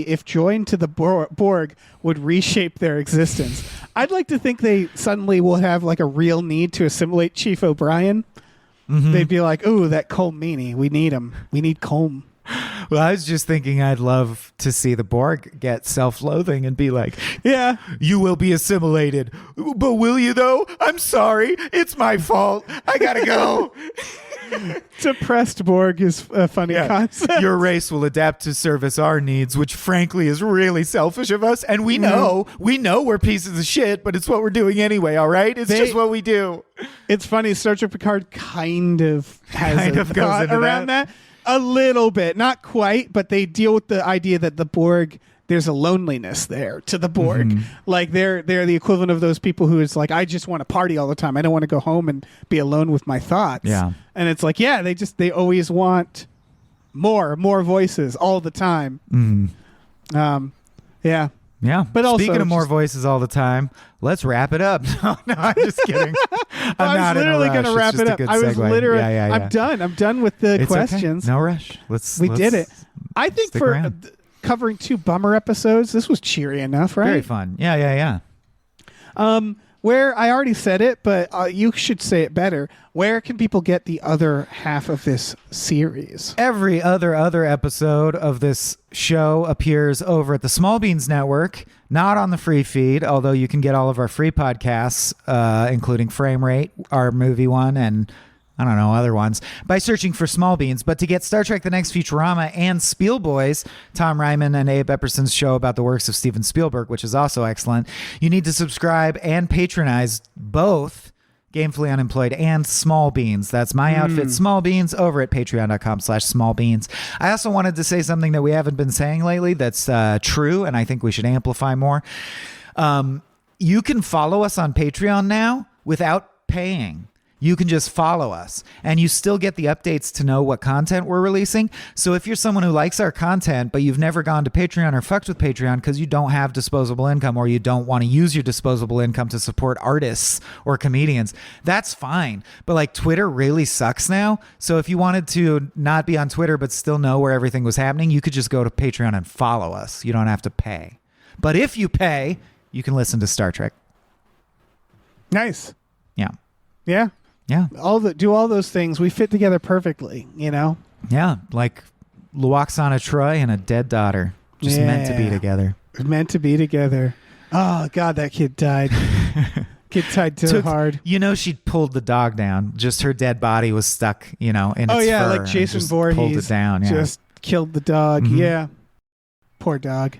if joined to the Borg, would reshape their existence? I'd like to think they suddenly will have like a real need to assimilate Chief O'Brien. Mm-hmm. They'd be like, "Ooh, that Colm Meaney, we need him. We need Colm." Well, I was just thinking I'd love to see the Borg get self-loathing and be like, yeah, you will be assimilated. But will you, though? I'm sorry. It's my fault. I gotta go. Depressed Borg is a funny concept. Your race will adapt to service our needs, which frankly is really selfish of us. And we know we're pieces of shit, but it's what we're doing anyway, all right? It's just what we do. It's funny, Star Trek Picard kind of has a goes thought into around that. A little bit. Not quite, but they deal with the idea that the Borg, there's a loneliness there to the Borg. Mm-hmm. Like they're the equivalent of those people who is like, I just want to party all the time. I don't want to go home and be alone with my thoughts. Yeah. And it's like, yeah, they always want more voices all the time. Mm-hmm. Yeah. Yeah. But also speaking of more voices all the time, let's wrap it up. No, I'm just kidding. I was literally going to wrap it up. I was literally, I'm done. I'm done with the questions. Okay. No rush. We did it. I think for covering 2 bummer episodes, this was cheery enough, right? Very fun. Yeah. Where I already said it, but you should say it better. Where can people get the other half of this series? Every other episode of this show appears over at the Small Beans Network, not on the free feed, although you can get all of our free podcasts, including Frame Rate, our movie one, and I don't know, other ones, by searching for Small Beans. But to get Star Trek The Next Futurama and Spielboys, Tom Ryman and Abe Epperson's show about the works of Steven Spielberg, which is also excellent, you need to subscribe and patronize both Gamefully Unemployed and Small Beans. That's my outfit, Small Beans, over at patreon.com/smallbeans. I also wanted to say something that we haven't been saying lately that's true, and I think we should amplify more. You can follow us on Patreon now without paying. You can just follow us and you still get the updates to know what content we're releasing. So if you're someone who likes our content, but you've never gone to Patreon or fucked with Patreon because you don't have disposable income or you don't want to use your disposable income to support artists or comedians, that's fine. But like Twitter really sucks now. So if you wanted to not be on Twitter but still know where everything was happening, you could just go to Patreon and follow us. You don't have to pay. But if you pay, you can listen to Star Trek. Nice. Yeah. Yeah. Yeah. Do all those things. We fit together perfectly, you know? Yeah. Like Luoxana Troy and a dead daughter. Just meant to be together. Meant to be together. Oh, God, that kid died. Kid died too hard. You know, she pulled the dog down. Just her dead body was stuck, in its fur. Like Jason Voorhees. Pulled it down. Yeah. Just Killed the dog. Mhm. Yeah. Poor dog.